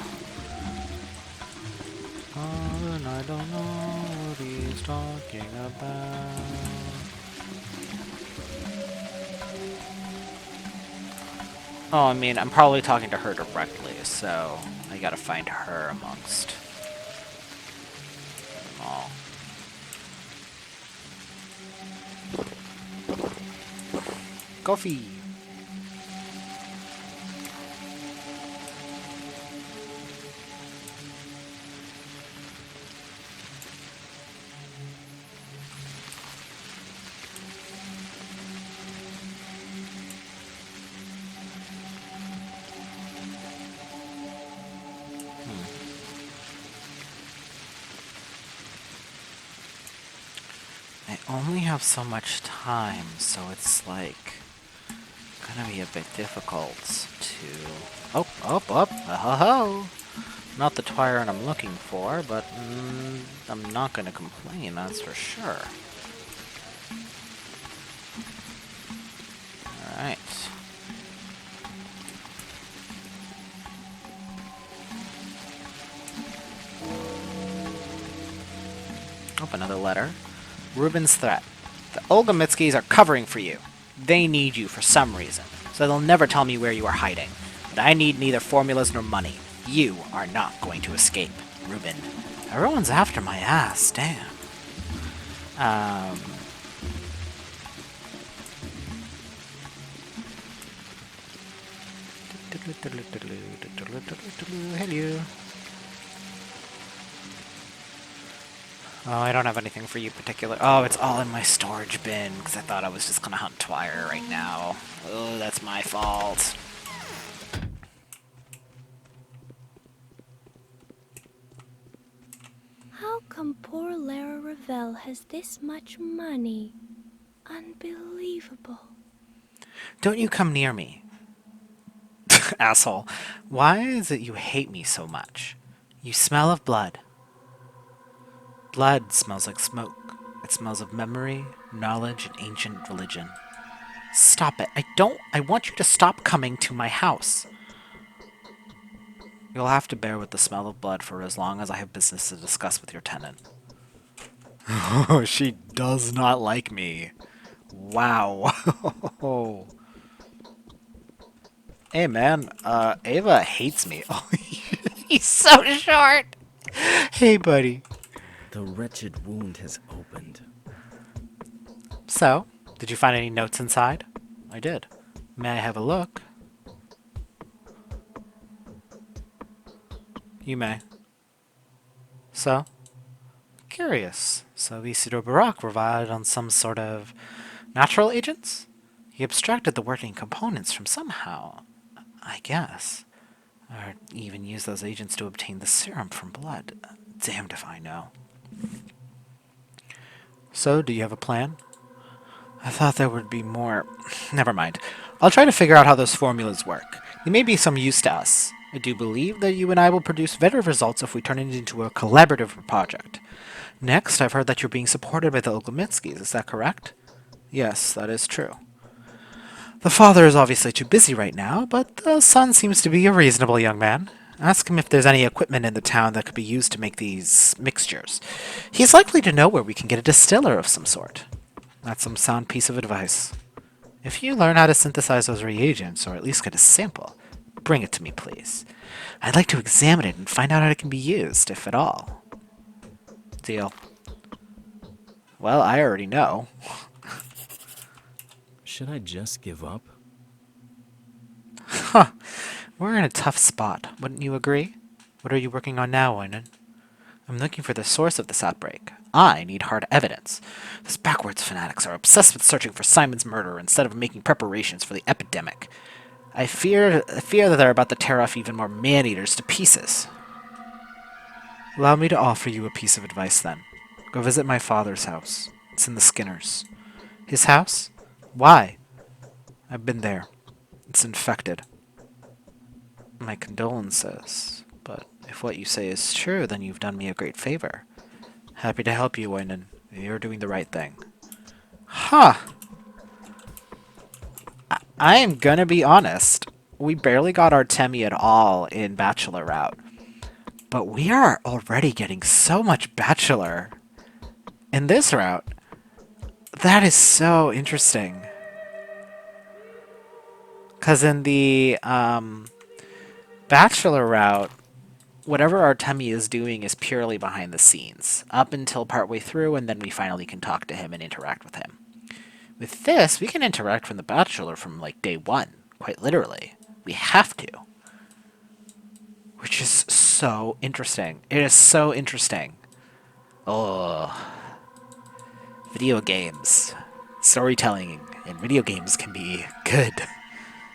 Oh, and I don't know what he's talking about. Oh, I mean, I'm probably talking to her directly, so I gotta find her amongst them all. Coffee! I only have so much time, so it's like gonna be a bit difficult to... Oh, oh, oh, ho ho! Not the Twiron I'm looking for, but I'm not gonna complain, that's for sure. Alright. Oh, another letter. Ruben's threat. The Olgamitskys are covering for you. They need you for some reason, so they'll never tell me where you are hiding. But I need neither formulas nor money. You are not going to escape, Ruben. Everyone's after my ass, damn. Hello. Oh, I don't have anything for you particular. Oh, it's all in my storage bin, because I thought I was just gonna hunt Twire right now. Oh, that's my fault. How come poor Lara Ravel has this much money? Unbelievable. Don't you come near me. Asshole. Why is it you hate me so much? You smell of blood. Blood smells like smoke. It smells of memory, knowledge, and ancient religion. Stop it. I want you to stop coming to my house. You'll have to bear with the smell of blood for as long as I have business to discuss with your tenant. Oh, she does not like me. Wow. Hey man, Ava hates me. Oh, he's so short. Hey buddy. The wretched wound has opened. So, did you find any notes inside? I did. May I have a look? You may. So? Curious. So Isidore Barak relied on some sort of natural agents? He abstracted the working components from somehow, I guess. Or even used those agents to obtain the serum from blood. Damned if I know. So, do you have a plan? I thought there would be more. Never mind. I'll try to figure out how those formulas work. They may be some use to us. I do believe that you and I will produce better results if we turn it into a collaborative project. Next, I've heard that you're being supported by the Oglemitskis, is that correct? Yes, that is true. The father is obviously too busy right now, but the son seems to be a reasonable young man. Ask him if there's any equipment in the town that could be used to make these mixtures. He's likely to know where we can get a distiller of some sort. That's some sound piece of advice. If you learn how to synthesize those reagents, or at least get a sample, bring it to me, please. I'd like to examine it and find out how it can be used, if at all. Deal. Well, I already know. Should I just give up? Huh. We're in a tough spot, wouldn't you agree? What are you working on now, Oinen? I'm looking for the source of this outbreak. I need hard evidence. These backwards fanatics are obsessed with searching for Simon's murder instead of making preparations for the epidemic. I fear that they're about to tear off even more man-eaters to pieces. Allow me to offer you a piece of advice, then. Go visit my father's house. It's in the Skinners. His house? Why? I've been there. It's infected. My condolences, but if what you say is true, then you've done me a great favor. Happy to help you, Oinen. You're doing the right thing. Huh. I am gonna be honest. We barely got our Temmie at all in Bachelor route. But we are already getting so much Bachelor in this route. That is so interesting. Because in the Bachelor route, whatever our Temmie is doing is purely behind the scenes, up until partway through, and then we finally can talk to him and interact with him. With this, we can interact from the Bachelor from, like, day one, quite literally. We have to. Which is so interesting. It is so interesting. Oh. Video games. Storytelling in video games can be good,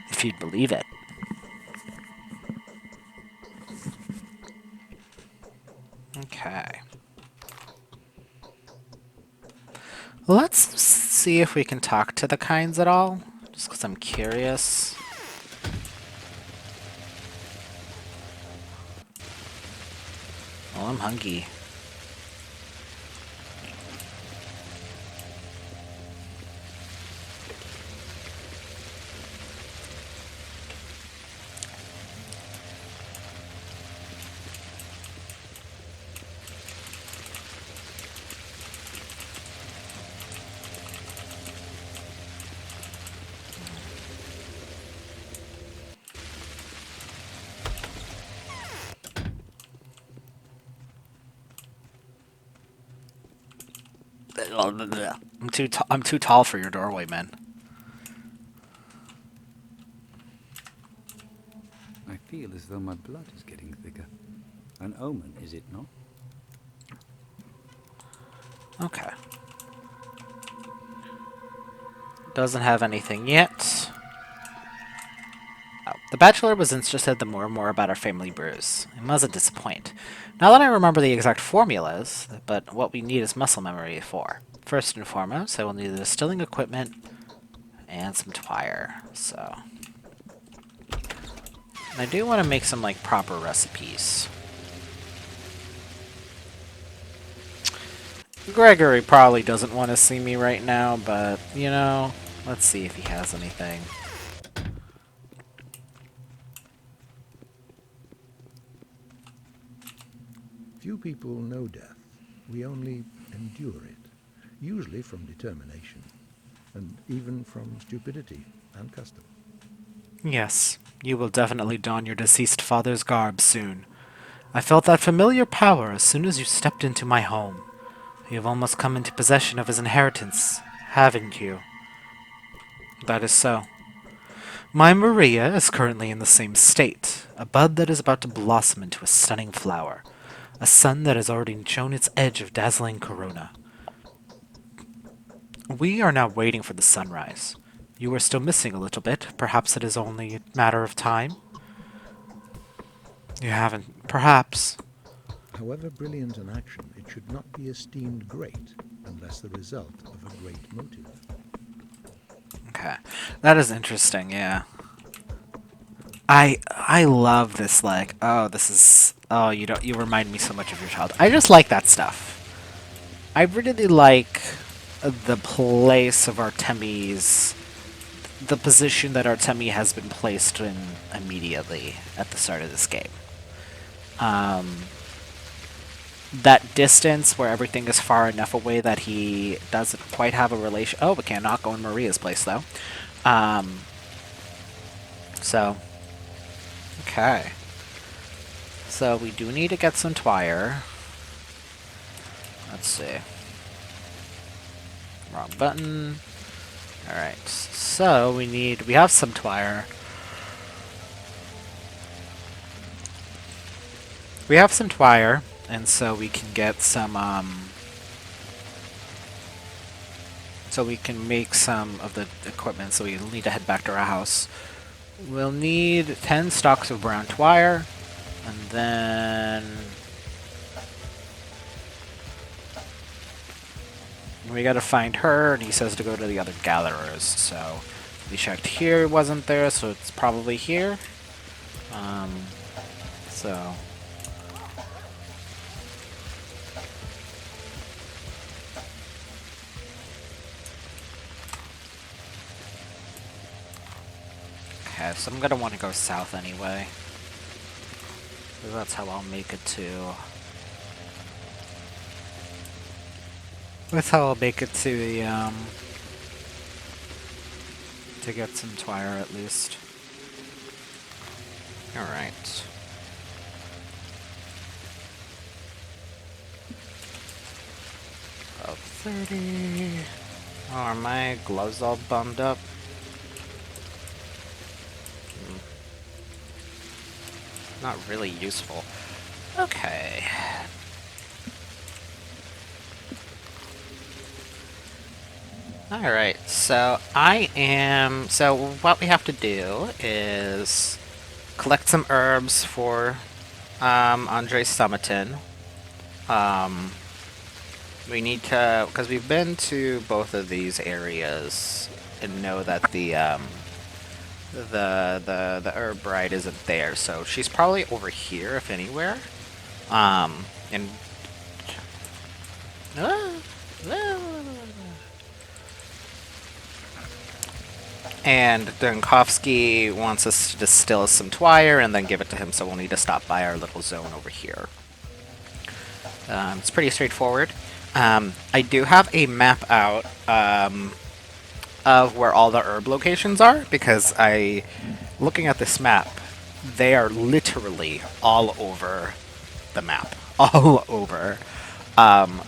if you'd believe it. Okay. Let's see if we can talk to the kinds at all, just because I'm curious. Well, I'm hungry. I'm too tall for your doorway, man. I feel as though my blood is getting thicker. An omen, is it not? Okay. Doesn't have anything yet. Oh, the Bachelor was interested more and more about our family brews. It mustn't disappoint. Not that I remember the exact formulas, but what we need is muscle memory for. First and foremost, I will need the distilling equipment and some twire, so... I do want to make some, like, proper recipes. Gregory probably doesn't want to see me right now, but, you know, let's see if he has anything. Few people know death. We only endure it, usually from determination, and even from stupidity and custom. Yes, you will definitely don your deceased father's garb soon. I felt that familiar power as soon as you stepped into my home. You have almost come into possession of his inheritance, haven't you? That is so. My Maria is currently in the same state, a bud that is about to blossom into a stunning flower, a sun that has already shown its edge of dazzling corona. We are now waiting for the sunrise. You are still missing a little bit. Perhaps it is only a matter of time. You haven't... Perhaps. However brilliant an action, it should not be esteemed great unless the result of a great motive. Okay. That is interesting, yeah. I love this, like, oh, this is... Oh, you remind me so much of your child. I just like that stuff. I really like the place of Artemis, the position that Artemi has been placed in immediately at the start of this game. That distance where everything is far enough away that he doesn't quite have a relation. Oh, we cannot go in Maria's place though. So, okay. So we do need to get some Twire. Let's see. Wrong button. Alright, so we have some Twire. We have some Twire, and so we can get some, so we can make some of the equipment, so we'll need to head back to our house. We'll need 10 stalks of brown Twire, and then... we gotta find her, and he says to go to the other gatherers, so... we checked here, it wasn't there, so it's probably here. So... okay, so I'm gonna want to go south anyway. 'Cause that's how I'll make it to... that's how I'll make it to the, to get some Twire at least. Alright. About 30... oh, are my gloves all bummed up? Not really useful. Okay. Alright, so so what we have to do is collect some herbs for Andre Summiton. We need to, because we've been to both of these areas and know that the herb bride isn't there, so she's probably over here if anywhere. And and Dunkovsky wants us to distill some Twire and then give it to him, so we'll need to stop by our little zone over here. It's pretty straightforward. I do have a map out of where all the herb locations are, because looking at this map, they are literally all over the map. All over.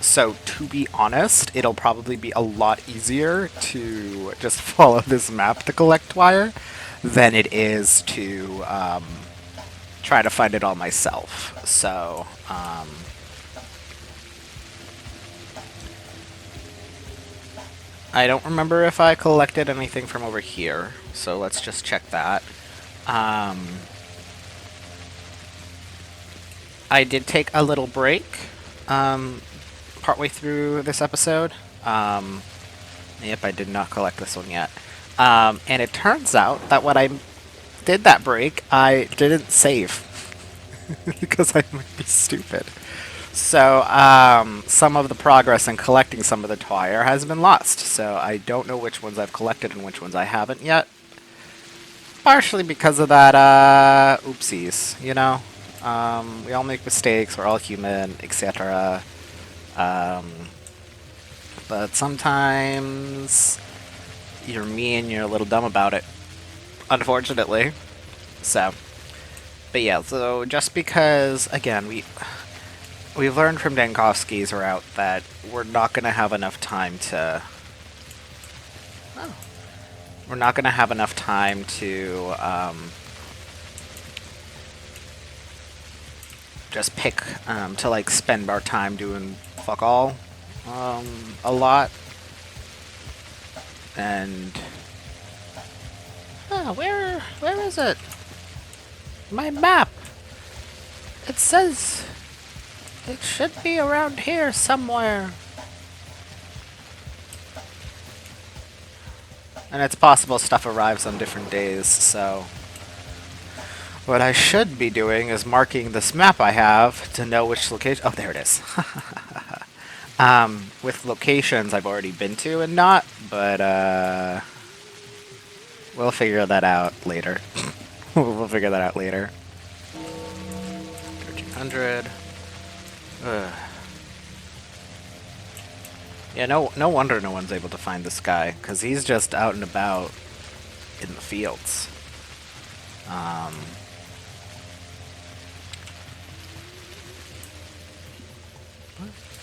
So to be honest, it'll probably be a lot easier to just follow this map to collect Twire than it is to try to find it all myself. So, I don't remember if I collected anything from over here, so let's just check that. I did take a little break partway through this episode. Yep, I did not collect this one yet. And it turns out that when I did that break, I didn't save. Because I might be stupid. So, some of the progress in collecting some of the Twire has been lost. So, I don't know which ones I've collected and which ones I haven't yet. Partially because of that, oopsies, you know? We all make mistakes, we're all human, etc. But sometimes you're me and you're a little dumb about it. Unfortunately. So, but yeah, so just because, again, we've learned from Dankovsky's route that we're not going to have enough time to... oh. We're not going to have enough time to just pick, to like spend our time doing fuck all a lot. And Yeah, where is it? My map! It says it should be around here somewhere. And it's possible stuff arrives on different days, so what I should be doing is marking this map I have to know which location. Oh, there it is. With locations I've already been to and not, but we'll figure that out later. We'll figure that out later. 1300. Ugh. Yeah, no wonder no one's able to find this guy, because he's just out and about in the fields.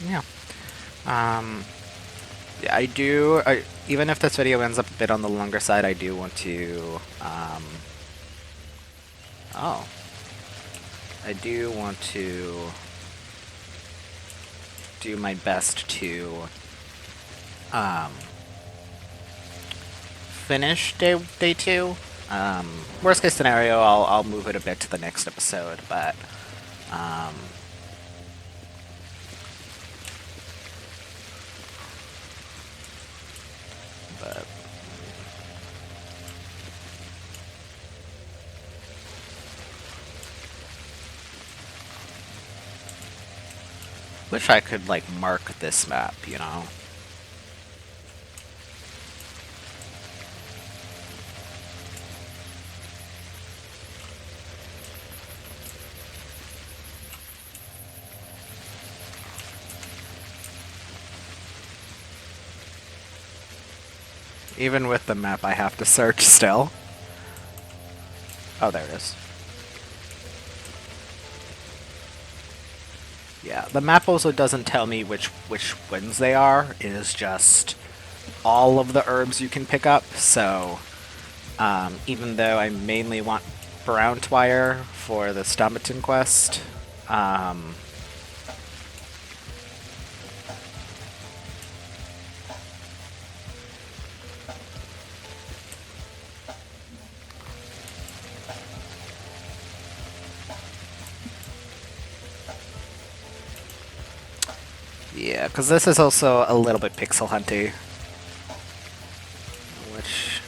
Yeah. Yeah, even if this video ends up a bit on the longer side, I do want to, I do want to do my best to, finish day 2. Worst case scenario, I'll move it a bit to the next episode, but, wish I could, like, mark this map, you know? Even with the map, I have to search still. Oh, there it is. Yeah, the map also doesn't tell me which ones they are. It is just all of the herbs you can pick up, so even though I mainly want brown twire for the Stomatin quest, yeah, because this is also a little bit pixel hunty. Which...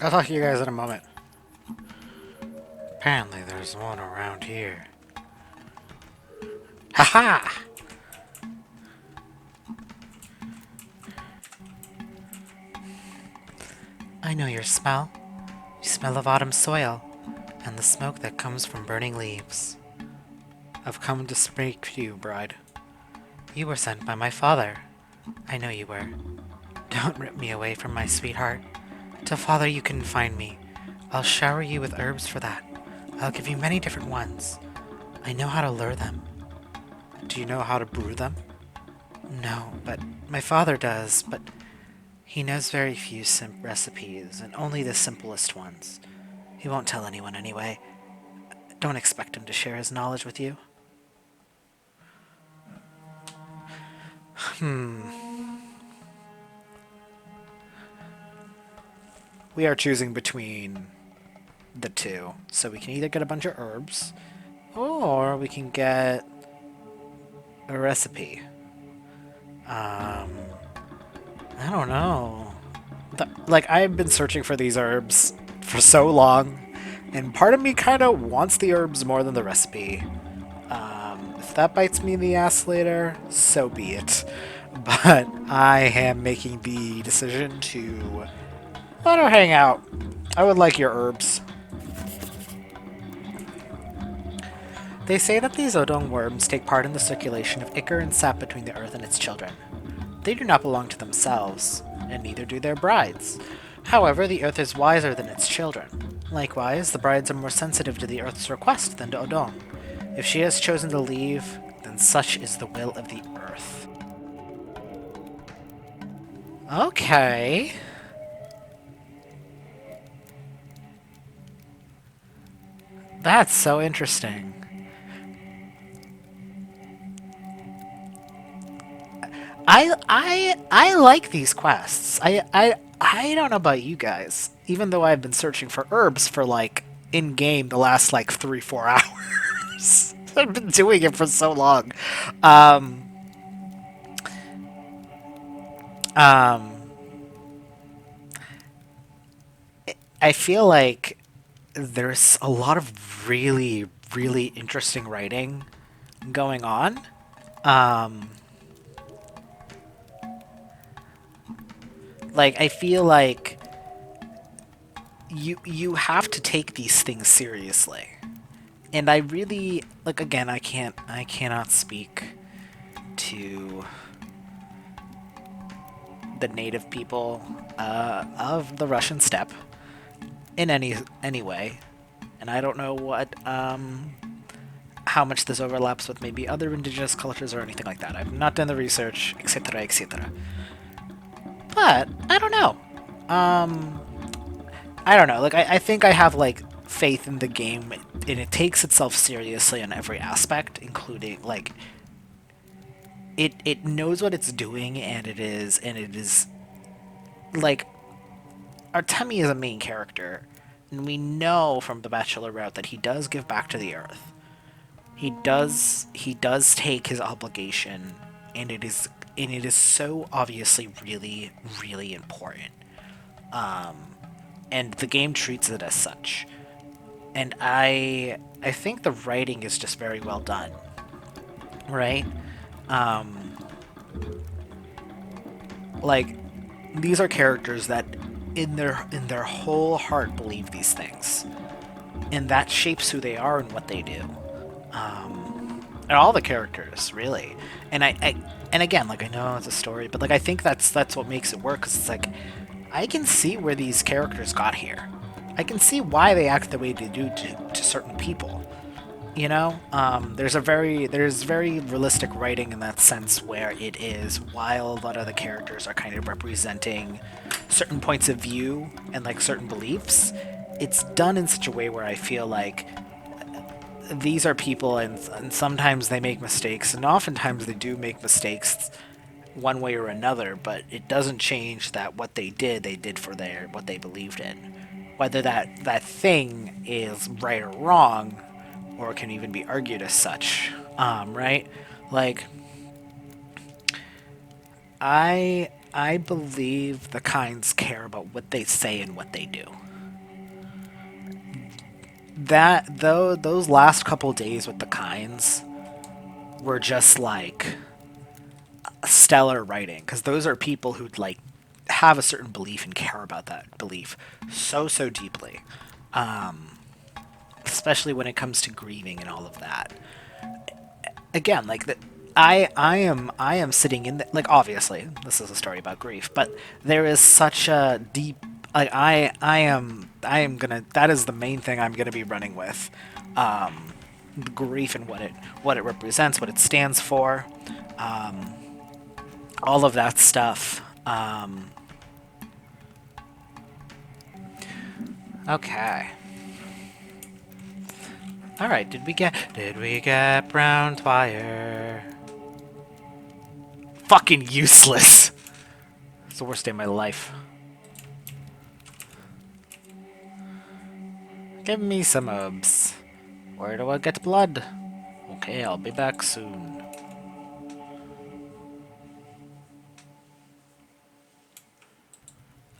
I'll talk to you guys in a moment. Apparently there's one around here. Haha! I know your smell. You smell of autumn soil and the smoke that comes from burning leaves. I've come to speak to you, bride. You were sent by my father. I know you were. Don't rip me away from my sweetheart. Tell father you can find me. I'll shower you with herbs for that. I'll give you many different ones. I know how to lure them. Do you know how to brew them? No, but my father does, but he knows very few recipes, and only the simplest ones. He won't tell anyone anyway. Don't expect him to share his knowledge with you. We are choosing between the two. So we can either get a bunch of herbs, or we can get a recipe. I don't know. Like, I've been searching for these herbs for so long, and part of me kind of wants the herbs more than the recipe. If that bites me in the ass later, so be it. But I am making the decision to let her hang out. I would like your herbs. They say that these Odong worms take part in the circulation of ichor and sap between the earth and its children. They do not belong to themselves, and neither do their brides. However, the earth is wiser than its children. Likewise, the brides are more sensitive to the earth's request than to Odong. If she has chosen to leave, then such is the will of the earth. Okay. That's so interesting. I like these quests. I don't know about you guys. Even though I've been searching for herbs for like in game the last like 3-4 hours. I've been doing it for so long. Um, um, I feel like there's a lot of really interesting writing going on. Like, I feel like you have to take these things seriously. And I really, like, again, I cannot speak to the native people of the Russian steppe in any way. And I don't know what how much this overlaps with maybe other indigenous cultures or anything like that. I've not done the research, etc., etc. But I don't know. I don't know. Like, I think I have like faith in the game, and it takes itself seriously on every aspect, including like it knows what it's doing, and it is like Artemi is a main character, and we know from the Bachelor route that he does give back to the Earth. He does take his obligation, and it is so obviously really important. And the game treats it as such. And I think the writing is just very well done. Right? Like, these are characters that in their whole heart believe these things. And that shapes who they are and what they do. And all the characters, really. And and again, like, I know it's a story, but like, I think that's what makes it work, because it's like, I can see where these characters got here. I can see why they act the way they do to certain people. You know, there's very realistic writing in that sense, where it is, while a lot of the characters are kind of representing certain points of view and like certain beliefs, it's done in such a way where I feel like these are people, and sometimes they make mistakes, and oftentimes they do make mistakes one way or another, but it doesn't change that what they did for what they believed in. Whether that thing is right or wrong, or can even be argued as such, right? Like, I believe the kinds care about what they say and what they do. those last couple days with the kinds were just like stellar writing, because those are people who like have a certain belief and care about that belief so deeply, especially when it comes to grieving and all of that. Again, like the, I am sitting in the, like, obviously this is a story about grief, but there is such a deep, like, I am gonna, that is the main thing I'm gonna be running with, grief and what it represents, what it stands for, all of that stuff. Okay. All right. Did we get brown wire? Fucking useless. It's the worst day of my life. Give me some herbs. Where do I get blood? Okay, I'll be back soon.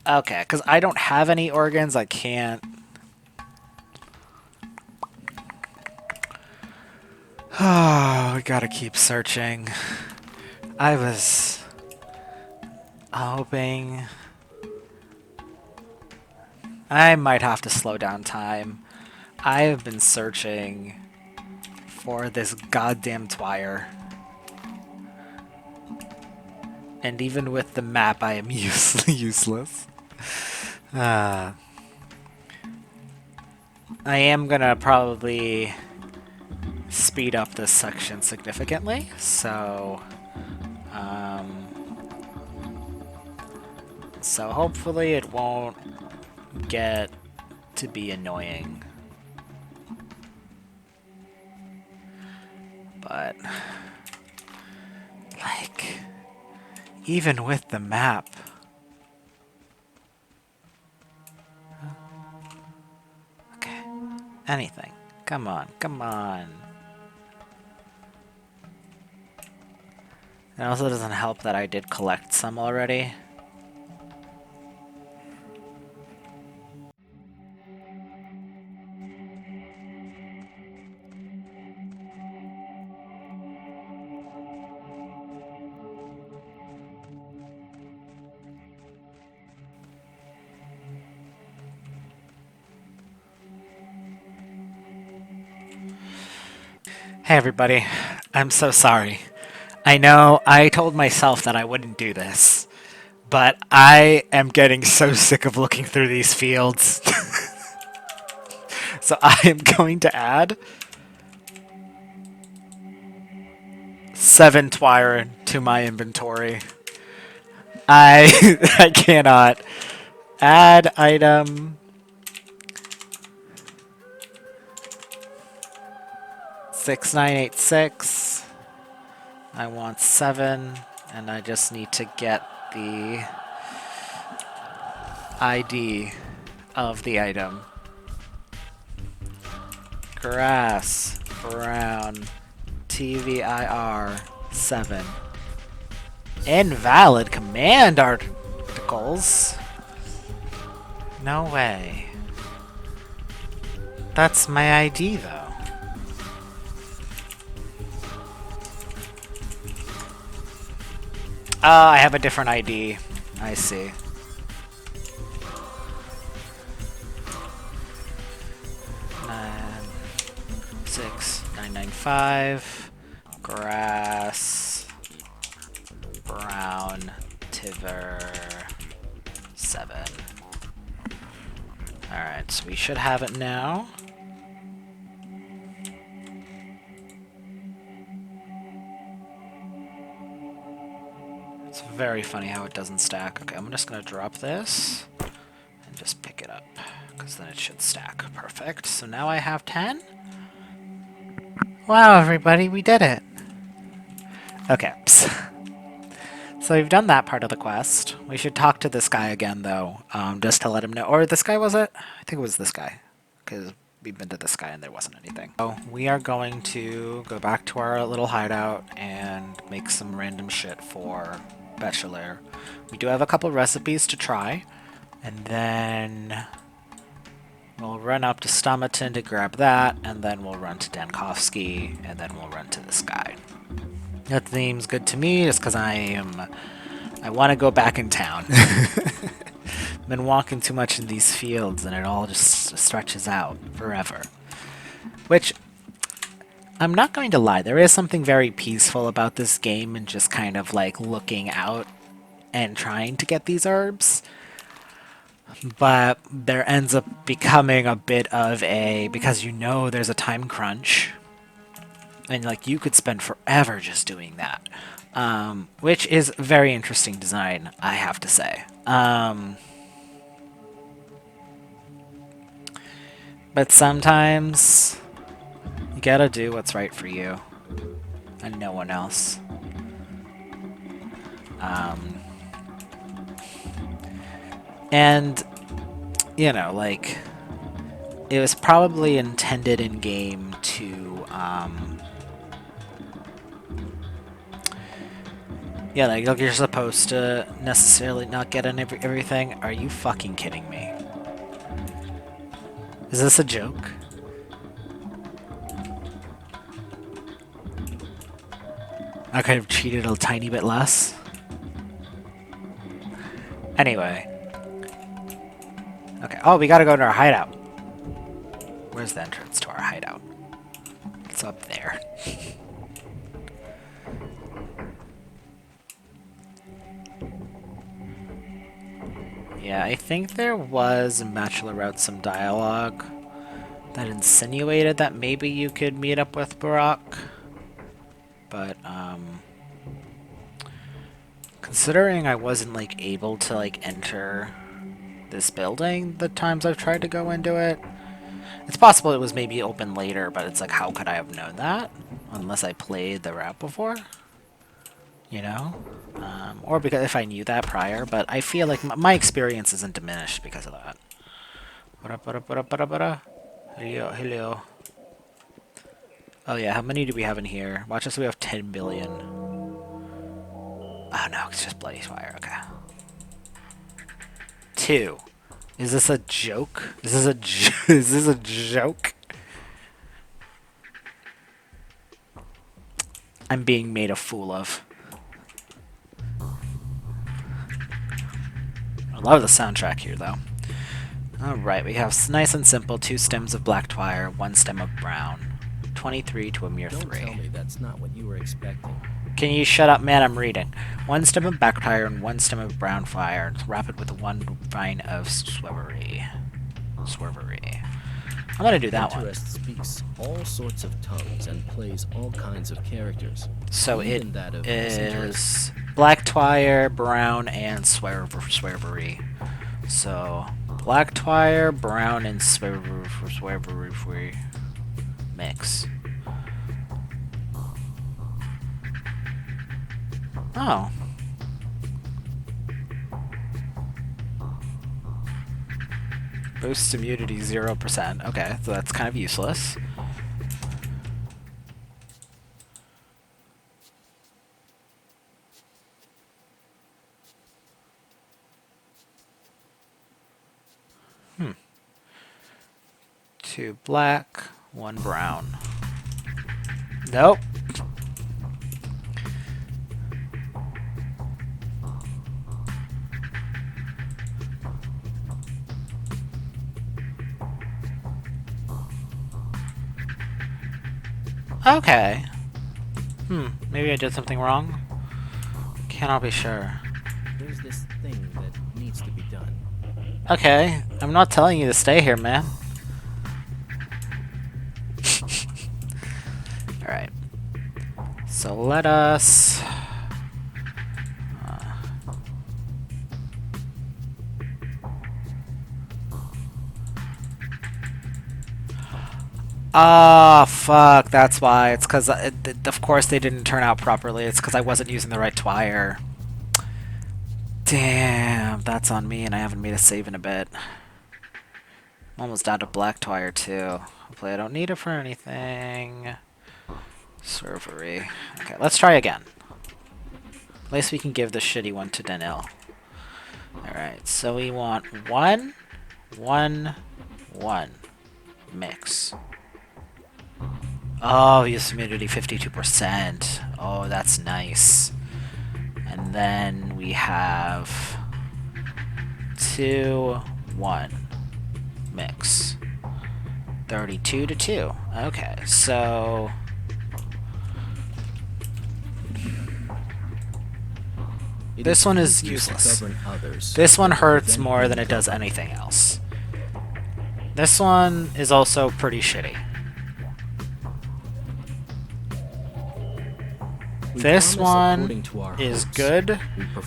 Okay, because I don't have any organs, I can't. Oh, we gotta keep searching. I was hoping I might have to slow down time. I have been searching for this goddamn twire. And even with the map, I am useless. I am gonna probably speed up this section significantly, so so hopefully it won't get to be annoying. But like, even with the map, okay, anything, come on, come on. It also doesn't help that I did collect some already. Hey everybody, I'm so sorry. I know I told myself that I wouldn't do this, but I am getting so sick of looking through these fields. So I am going to add 7 Twire to my inventory. I cannot. Add item 6986. I want 7, and I just need to get the ID of the item. Grass, brown, TVIR 7. Invalid command articles? No way. That's my ID though. I have a different ID. I see. Nine, 6995. Grass. Brown. Tiver. 7. Alright, so we should have it now. It's very funny how it doesn't stack. Okay, I'm just gonna drop this and just pick it up, because then it should stack. Perfect. So now I have 10. Wow, everybody, we did it. Okay. So we've done that part of the quest. We should talk to this guy again, though, just to let him know. Or this guy, was it? I think it was this guy, because we've been to this guy and there wasn't anything. So we are going to go back to our little hideout and make some random shit for Bachelor. We do have a couple recipes to try, and then We'll run up to Stomaton to grab that, and then we'll run to Dankovsky, and then we'll run to this guy. That seems good to me, just because I want to go back in town. I've been walking too much in these fields, and it all just stretches out forever. Which, I'm not going to lie, there is something very peaceful about this game, and just kind of like looking out and trying to get these herbs. But there ends up becoming a bit of a, because you know there's a time crunch, and like you could spend forever just doing that, which is very interesting design, I have to say. But sometimes you gotta do what's right for you and no one else. And, you know, like, it was probably intended in game to, yeah, like, you're supposed to necessarily not get in everything. Are you fucking kidding me? Is this a joke? I could have cheated a tiny bit less. Anyway. Okay. Oh, we gotta go to our hideout. Where's the entrance to our hideout? It's up there. Yeah, I think there was in Bachelor Route some dialogue that insinuated that maybe you could meet up with Barack. But, considering I wasn't, like, able to, like, enter this building the times I've tried to go into it, it's possible it was maybe open later, but it's like, how could I have known that? Unless I played the route before? You know? Or because if I knew that prior, but I feel like my experience isn't diminished because of that. Hello, hello. Oh yeah, how many do we have in here? Watch us, we have 10 billion. Oh no, it's just bloody fire, okay. 2. Is this a joke? Is this a is this a joke? I'm being made a fool of. I love the soundtrack here, though. Alright, we have nice and simple 2 stems of black twire, 1 stem of brown. 23 to a mere 3. Don't tell me that's not what you were expecting. Can you shut up, man? I'm reading. 1 stem of black twire and 1 stem of brown fire. Wrap it with 1 vine of swervery. I'm gonna do that one. Interest speaks all sorts of tongues and plays all kinds of characters. So it Even that of is black twire, brown, and swervery. So black twire, brown, and swervery mix. Oh. Boosts immunity 0%. Okay, so that's kind of useless. Hmm. 2 black, 1 brown. Nope. Okay. Maybe I did something wrong. Cannot be sure. There's this thing that needs to be done. Okay, I'm not telling you to stay here, man. Alright. So let us... Ah, fuck, that's why. It's because, of course, they didn't turn out properly. It's because I wasn't using the right twire. Damn, that's on me, and I haven't made a save in a bit. I'm almost down to black twire, too. Hopefully I don't need it for anything. Servery. Okay, let's try again. At least we can give the shitty one to Danil. Alright, so we want 1, 1, 1 mix. Oh, use humidity 52%. Oh, that's nice. And then we have 2 1 mix. 32 to 2. Okay, so this one is useless. This one hurts more than it does anything else. This one is also pretty shitty. This one is good,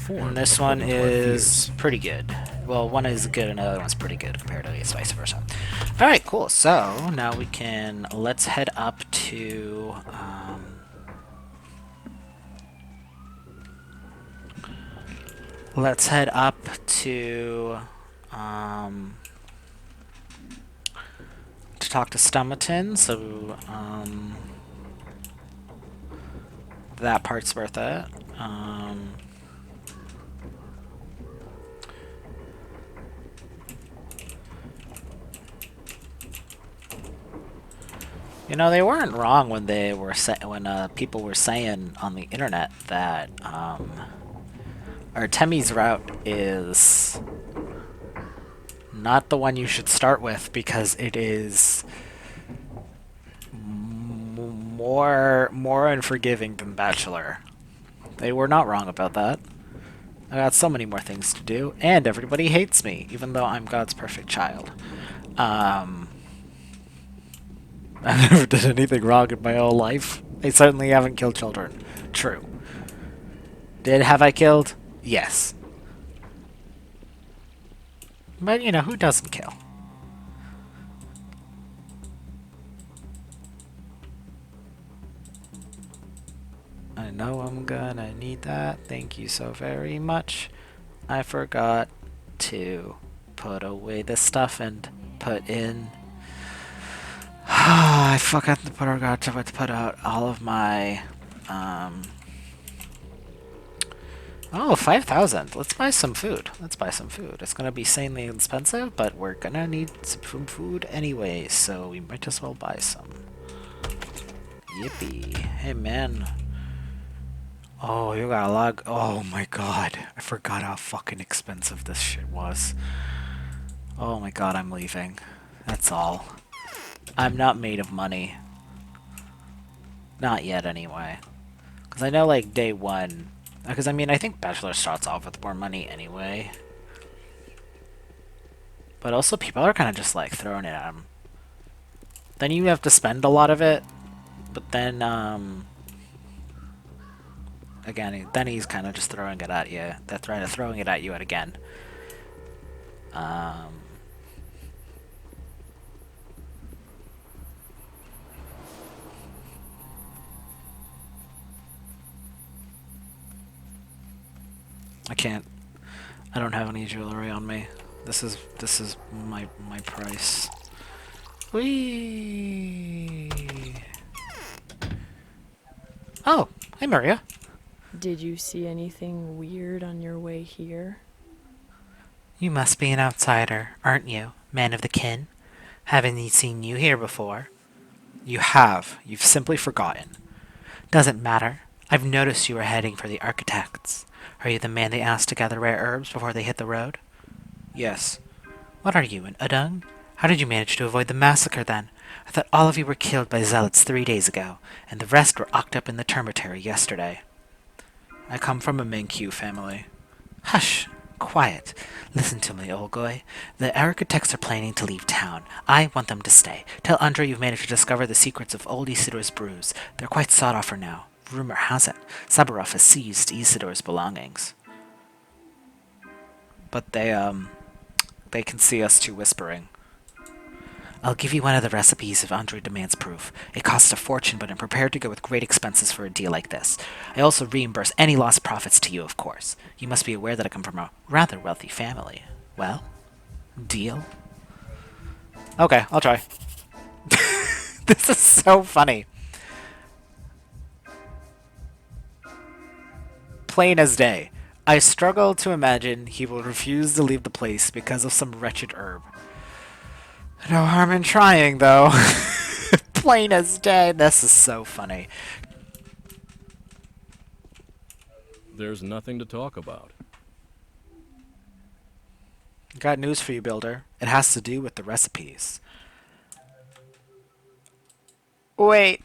and this one is pretty good. Well, one is good and the other one's pretty good compared to it's vice versa. Alright, cool. So, now we can... let's head up to... let's head up to talk to Stomatin, so that part's worth it. You know, they weren't wrong when they were when people were saying on the internet that Artemis route is not the one you should start with because it is more unforgiving than Bachelor. They were not wrong about that. I got so many more things to do, and everybody hates me, even though I'm God's perfect child. I never did anything wrong in my whole life. I certainly haven't killed children. True. Have I killed? Yes. But, you know, who doesn't kill? I know I'm gonna need that. Thank you so very much. I forgot to put away this stuff and put in... I forgot to put out all of my... Oh, 5,000. Let's buy some food. Let's buy some food. It's gonna be insanely expensive, but we're gonna need some food anyway, so we might as well buy some. Yippee. Hey, man. Oh, you got a lot. Oh my god. I forgot how fucking expensive this shit was. Oh my god, I'm leaving. That's all. I'm not made of money. Not yet, anyway. Because I know, like, day one... Because, I mean, I think Bachelor starts off with more money anyway. But also, people are kind of just, like, throwing it at him. Then you have to spend a lot of it. But then, again, then he's kind of just throwing it at you. That's right, throwing it at you again. I can't. I don't have any jewelry on me. This is my price. Whee! Oh, hey Maria. Did you see anything weird on your way here? You must be an outsider, aren't you, man of the kin? Haven't seen you here before. You have. You've simply forgotten. Doesn't matter. I've noticed you were heading for the architects. Are you the man they asked to gather rare herbs before they hit the road? Yes. What are you, an Udung? How did you manage to avoid the massacre, then? I thought all of you were killed by zealots 3 days ago, and the rest were locked up in the termitory yesterday. I come from a Menkyu family. Hush! Quiet. Listen to me, old boy. The architects are planning to leave town. I want them to stay. Tell Andre you've managed to discover the secrets of old Isidor's brews. They're quite sought after now. Rumor has it, Saburov has seized Isidor's belongings. But they can see us two whispering. I'll give you one of the recipes if Andre demands proof. It costs a fortune, but I'm prepared to go with great expenses for a deal like this. I also reimburse any lost profits to you, of course. You must be aware that I come from a rather wealthy family. Well, deal? Okay, I'll try. This is so funny. Plain as day. I struggle to imagine he will refuse to leave the place because of some wretched herb. No harm in trying, though. Plain as day. This is so funny. There's nothing to talk about. Got news for you, Builder. It has to do with the recipes. Wait.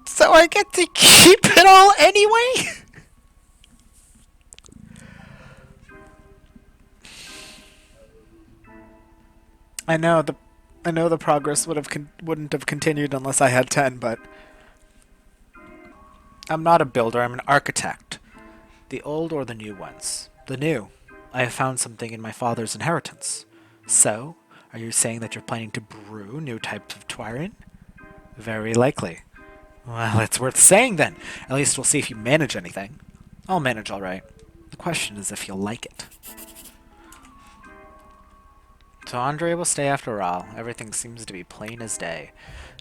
So I get to keep it all anyway? I know the progress wouldn't have continued unless I had 10, but I'm not a builder, I'm an architect. The old or the new ones? The new. I have found something in my father's inheritance. So, are you saying that you're planning to brew new types of Twyrin? Very likely. Well, it's worth saying then. At least we'll see if you manage anything. I'll manage all right. The question is if you'll like it. So Andre will stay after all. Everything seems to be plain as day.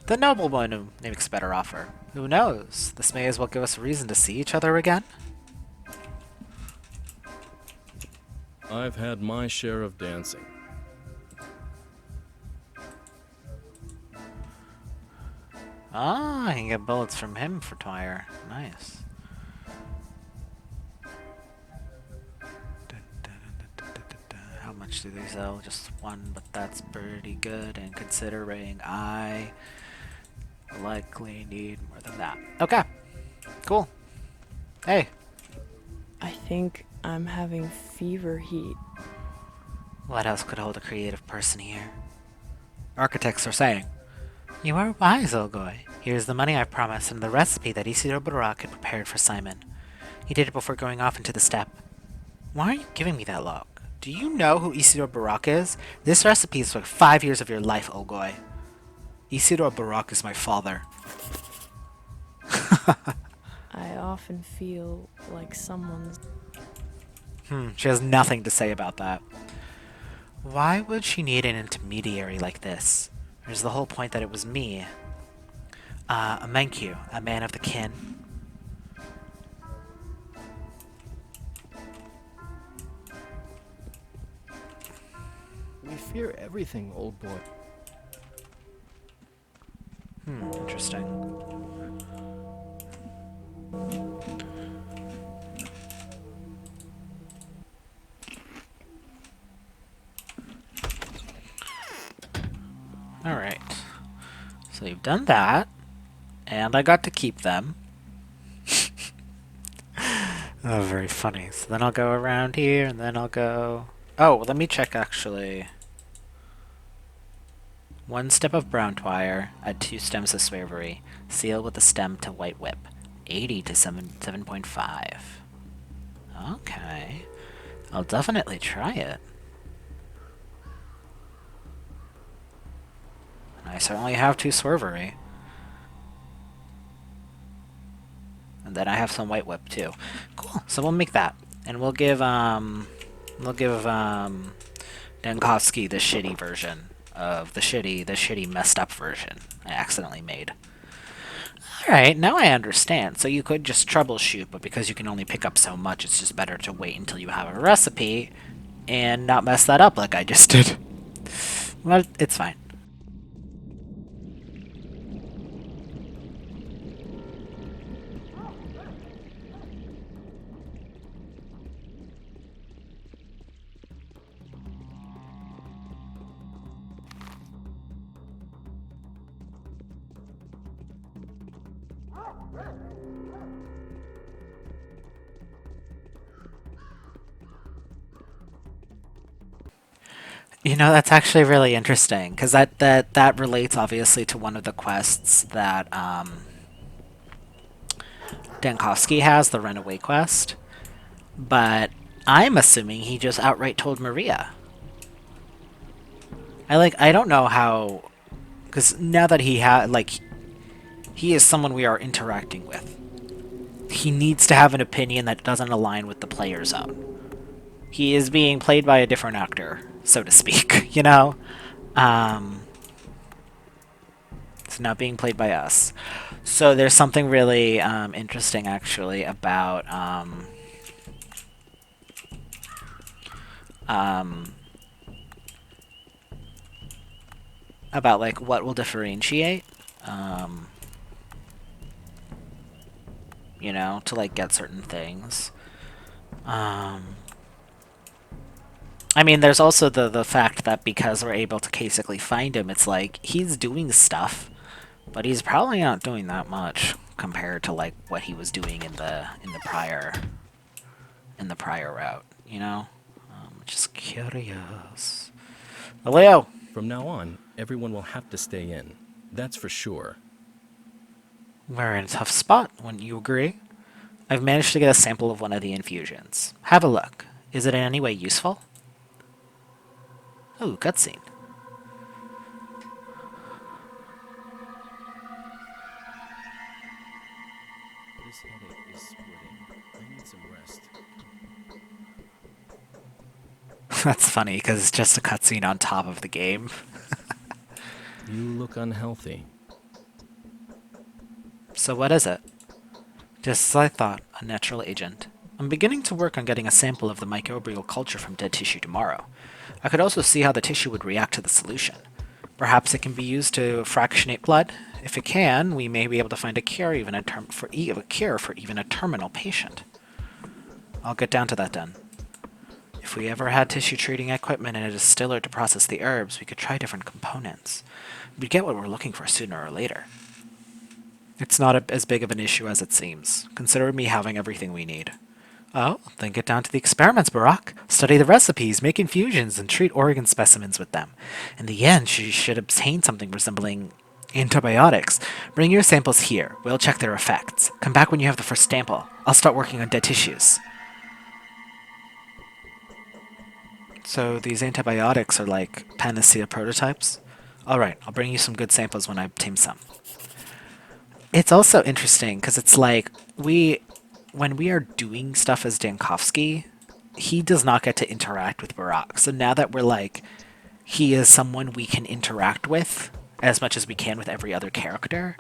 The nobleman who makes a better offer. Who knows? This may as well give us a reason to see each other again. I've had my share of dancing. Ah, I can get bullets from him for Twire. Nice. How much do they sell? Just one, but that's pretty good. And considering I likely need more than that. Okay. Cool. Hey. I think I'm having fever heat. What else could hold a creative person here? Architects are saying. You are wise, Olgoy. Here's the money I promised and the recipe that Isidore Barak had prepared for Simon. He did it before going off into the steppe. Why are you giving me that log? Do you know who Isidore Barak is? This recipe is for 5 years of your life, Olgoy. Isidore Barak is my father. I often feel like someone's... She has nothing to say about that. Why would she need an intermediary like this? There's the whole point that it was me. A Menkyu, a man of the kin. We fear everything, old boy. Interesting. Alright. So you've done that. And I got to keep them. Oh, very funny. So then I'll go around here, and then I'll go... Oh, let me check, actually. 1 step of brown twire, add 2 stems of swavery. Seal with a stem to white whip. 80 to 7.5. Okay. I'll definitely try it. And I certainly have 2 swervery. And then I have some white whip too. Cool. So we'll make that. And we'll give Dankovsky the shitty version of the shitty messed up version I accidentally made. Alright, now I understand. So you could just troubleshoot, but because you can only pick up so much, it's just better to wait until you have a recipe and not mess that up like I just did. Well, it's fine. You know, that's actually really interesting, because that relates obviously to one of the quests that Dankovsky has, the Runaway quest. But I'm assuming he just outright told Maria. I don't know how, because now that he is someone we are interacting with. He needs to have an opinion that doesn't align with the player's own. He is being played by a different actor, so to speak, you know? It's not being played by us. So there's something really interesting, actually, about about like what will differentiate, um, you know, to like get certain things. I mean, there's also the fact that because we're able to basically find him, it's like he's doing stuff, but he's probably not doing that much compared to like what he was doing in the prior route, you know? Just curious. Leo! From now on, everyone will have to stay in. That's for sure. We're in a tough spot, wouldn't you agree? I've managed to get a sample of one of the infusions. Have a look. Is it in any way useful? Ooh, cutscene. This headache is splitting. I need some rest. That's funny, because it's just a cutscene on top of the game. You look unhealthy. So what is it? Just as I thought, a natural agent. I'm beginning to work on getting a sample of the microbial culture from dead tissue tomorrow. I could also see how the tissue would react to the solution. Perhaps it can be used to fractionate blood. If it can, we may be able to find a cure for even a terminal patient. I'll get down to that then. If we ever had tissue treating equipment and a distiller to process the herbs, we could try different components. We'd get what we're looking for sooner or later. It's not as big of an issue as it seems. Consider me having everything we need. Oh, then get down to the experiments, Barack. Study the recipes, make infusions, and treat organ specimens with them. In the end, you should obtain something resembling antibiotics. Bring your samples here. We'll check their effects. Come back when you have the first sample. I'll start working on dead tissues. So these antibiotics are like panacea prototypes? Alright, I'll bring you some good samples when I obtain some. It's also interesting, because it's like, when we are doing stuff as Dankovsky, he does not get to interact with Barack. So now that we're like, he is someone we can interact with as much as we can with every other character,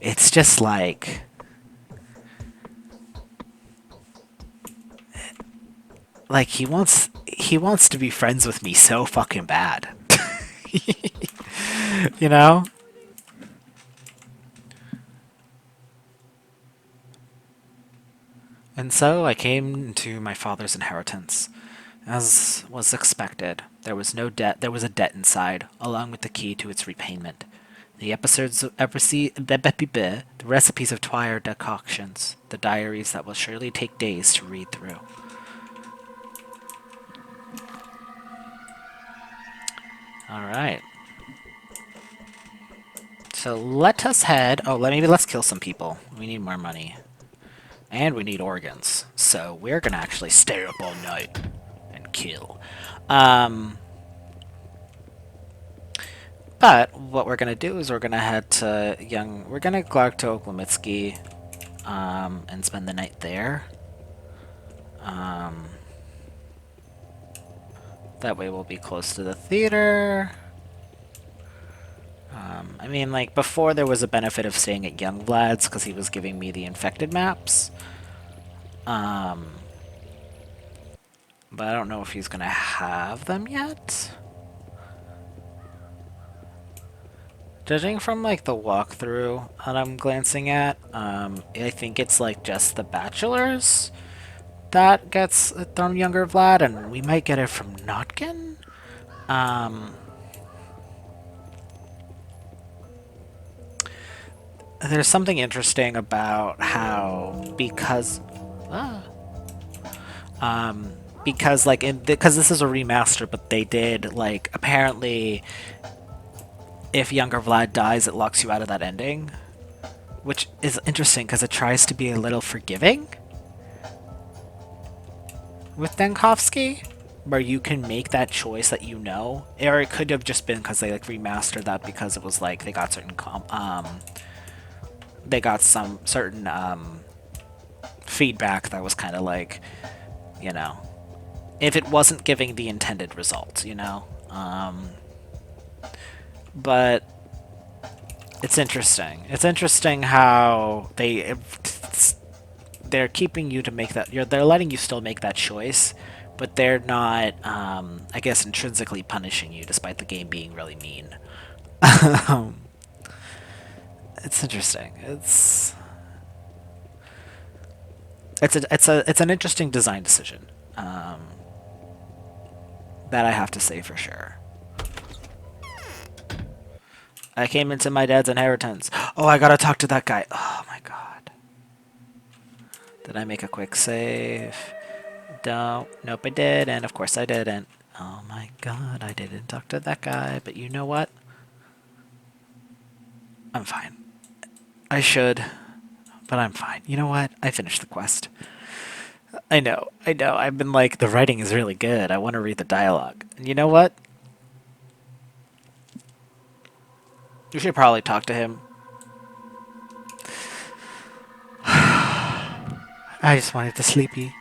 it's just like... Like, he wants to be friends with me so fucking bad. You know? And so I came into my father's inheritance. As was expected, there was no debt. There was a debt inside, along with the key to its repayment. The recipes of Twire decoctions, the diaries that will surely take days to read through. Alright. So let us head... Oh, maybe let's kill some people. We need more money. And we need organs. So we're gonna actually stay up all night and kill. But what we're gonna do is we're gonna head to We're gonna go to Oklamitsky, and spend the night there. That way we'll be close to the theater. I mean, like, before there was a benefit of staying at Youngvlad's because he was giving me the infected maps. But I don't know if he's gonna have them yet. Judging from, like, the walkthrough that I'm glancing at, I think it's, like, just the bachelors that gets it from Younger Vlad, and we might get it from Notkin. There's something interesting about how, because like, because this is a remaster, but they did, like, apparently, if Younger Vlad dies, it locks you out of that ending, which is interesting because it tries to be a little forgiving with Dankovsky, where you can make that choice that you know, or it could have just been because they like remastered that because it was like they got certain some certain feedback that was kind of like, you know, if it wasn't giving the intended result, you know. But it's interesting. It's interesting how they're keeping you to make that. They're letting you still make that choice, but they're not, I guess, intrinsically punishing you, despite the game being really mean. Um, it's interesting. It's an interesting design decision. That I have to say for sure. I came into my dad's inheritance. Oh, I gotta talk to that guy. Oh my god. Did I make a quick save? Don't. Nope, I did, and of course I didn't. Oh my god, I didn't talk to that guy, but you know what? I'm fine. I should, but I'm fine. You know what? I finished the quest. I know. I've been like, the writing is really good. I want to read the dialogue. And you know what? You should probably talk to him. I just wanted to sleepy.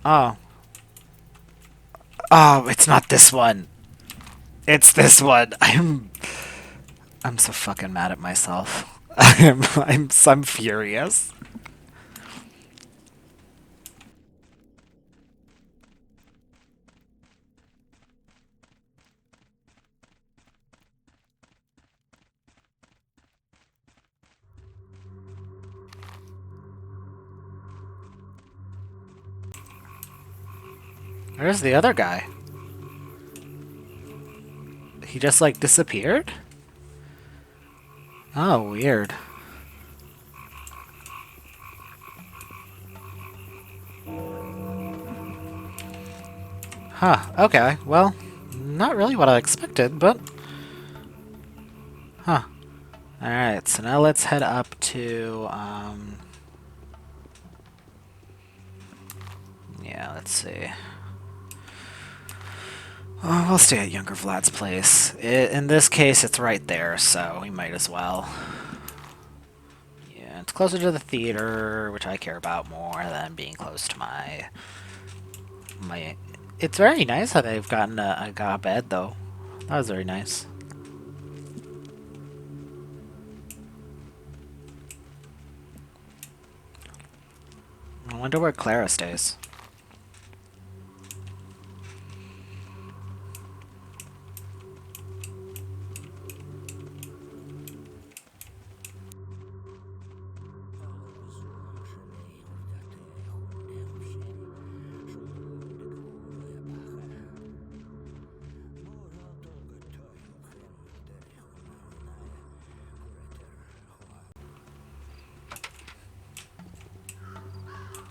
Oh. Oh, it's not this one. It's this one. I'm so fucking mad at myself. I'm furious. Where's the other guy? He just like disappeared? Oh, weird. Huh, okay. Well, not really what I expected, but... Huh. Alright, so now let's head up to, yeah, let's see. Oh, we'll stay at Younger Vlad's place. In this case, it's right there, so we might as well. Yeah, it's closer to the theater, which I care about more than being close to my... It's very nice how they've gotten got a bed, though. That was very nice. I wonder where Clara stays.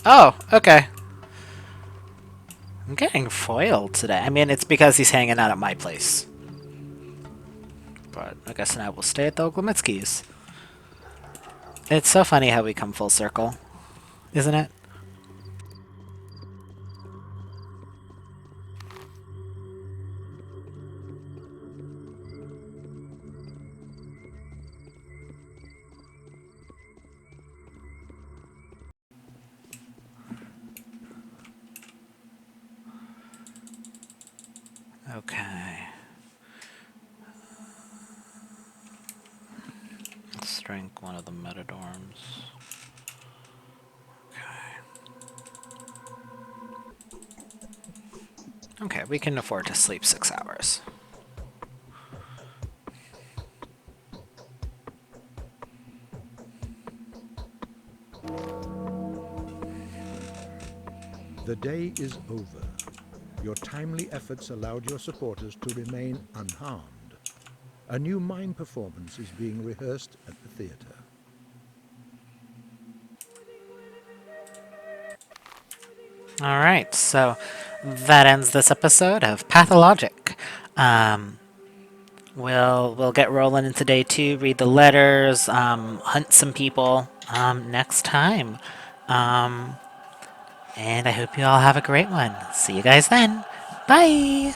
Oh, okay. I'm getting foiled today. I mean, it's because he's hanging out at my place. But I guess now we'll stay at the Oglemitsky's. It's so funny how we come full circle, isn't it? Okay. Let's drink one of the metadorms. Okay, we can afford to sleep 6 hours. The day is over. Your timely efforts allowed your supporters to remain unharmed. A new mime performance is being rehearsed at the theater. Alright, so that ends this episode of Pathologic. We'll get rolling into day 2, read the letters, hunt some people next time. And I hope you all have a great one. See you guys then. Bye!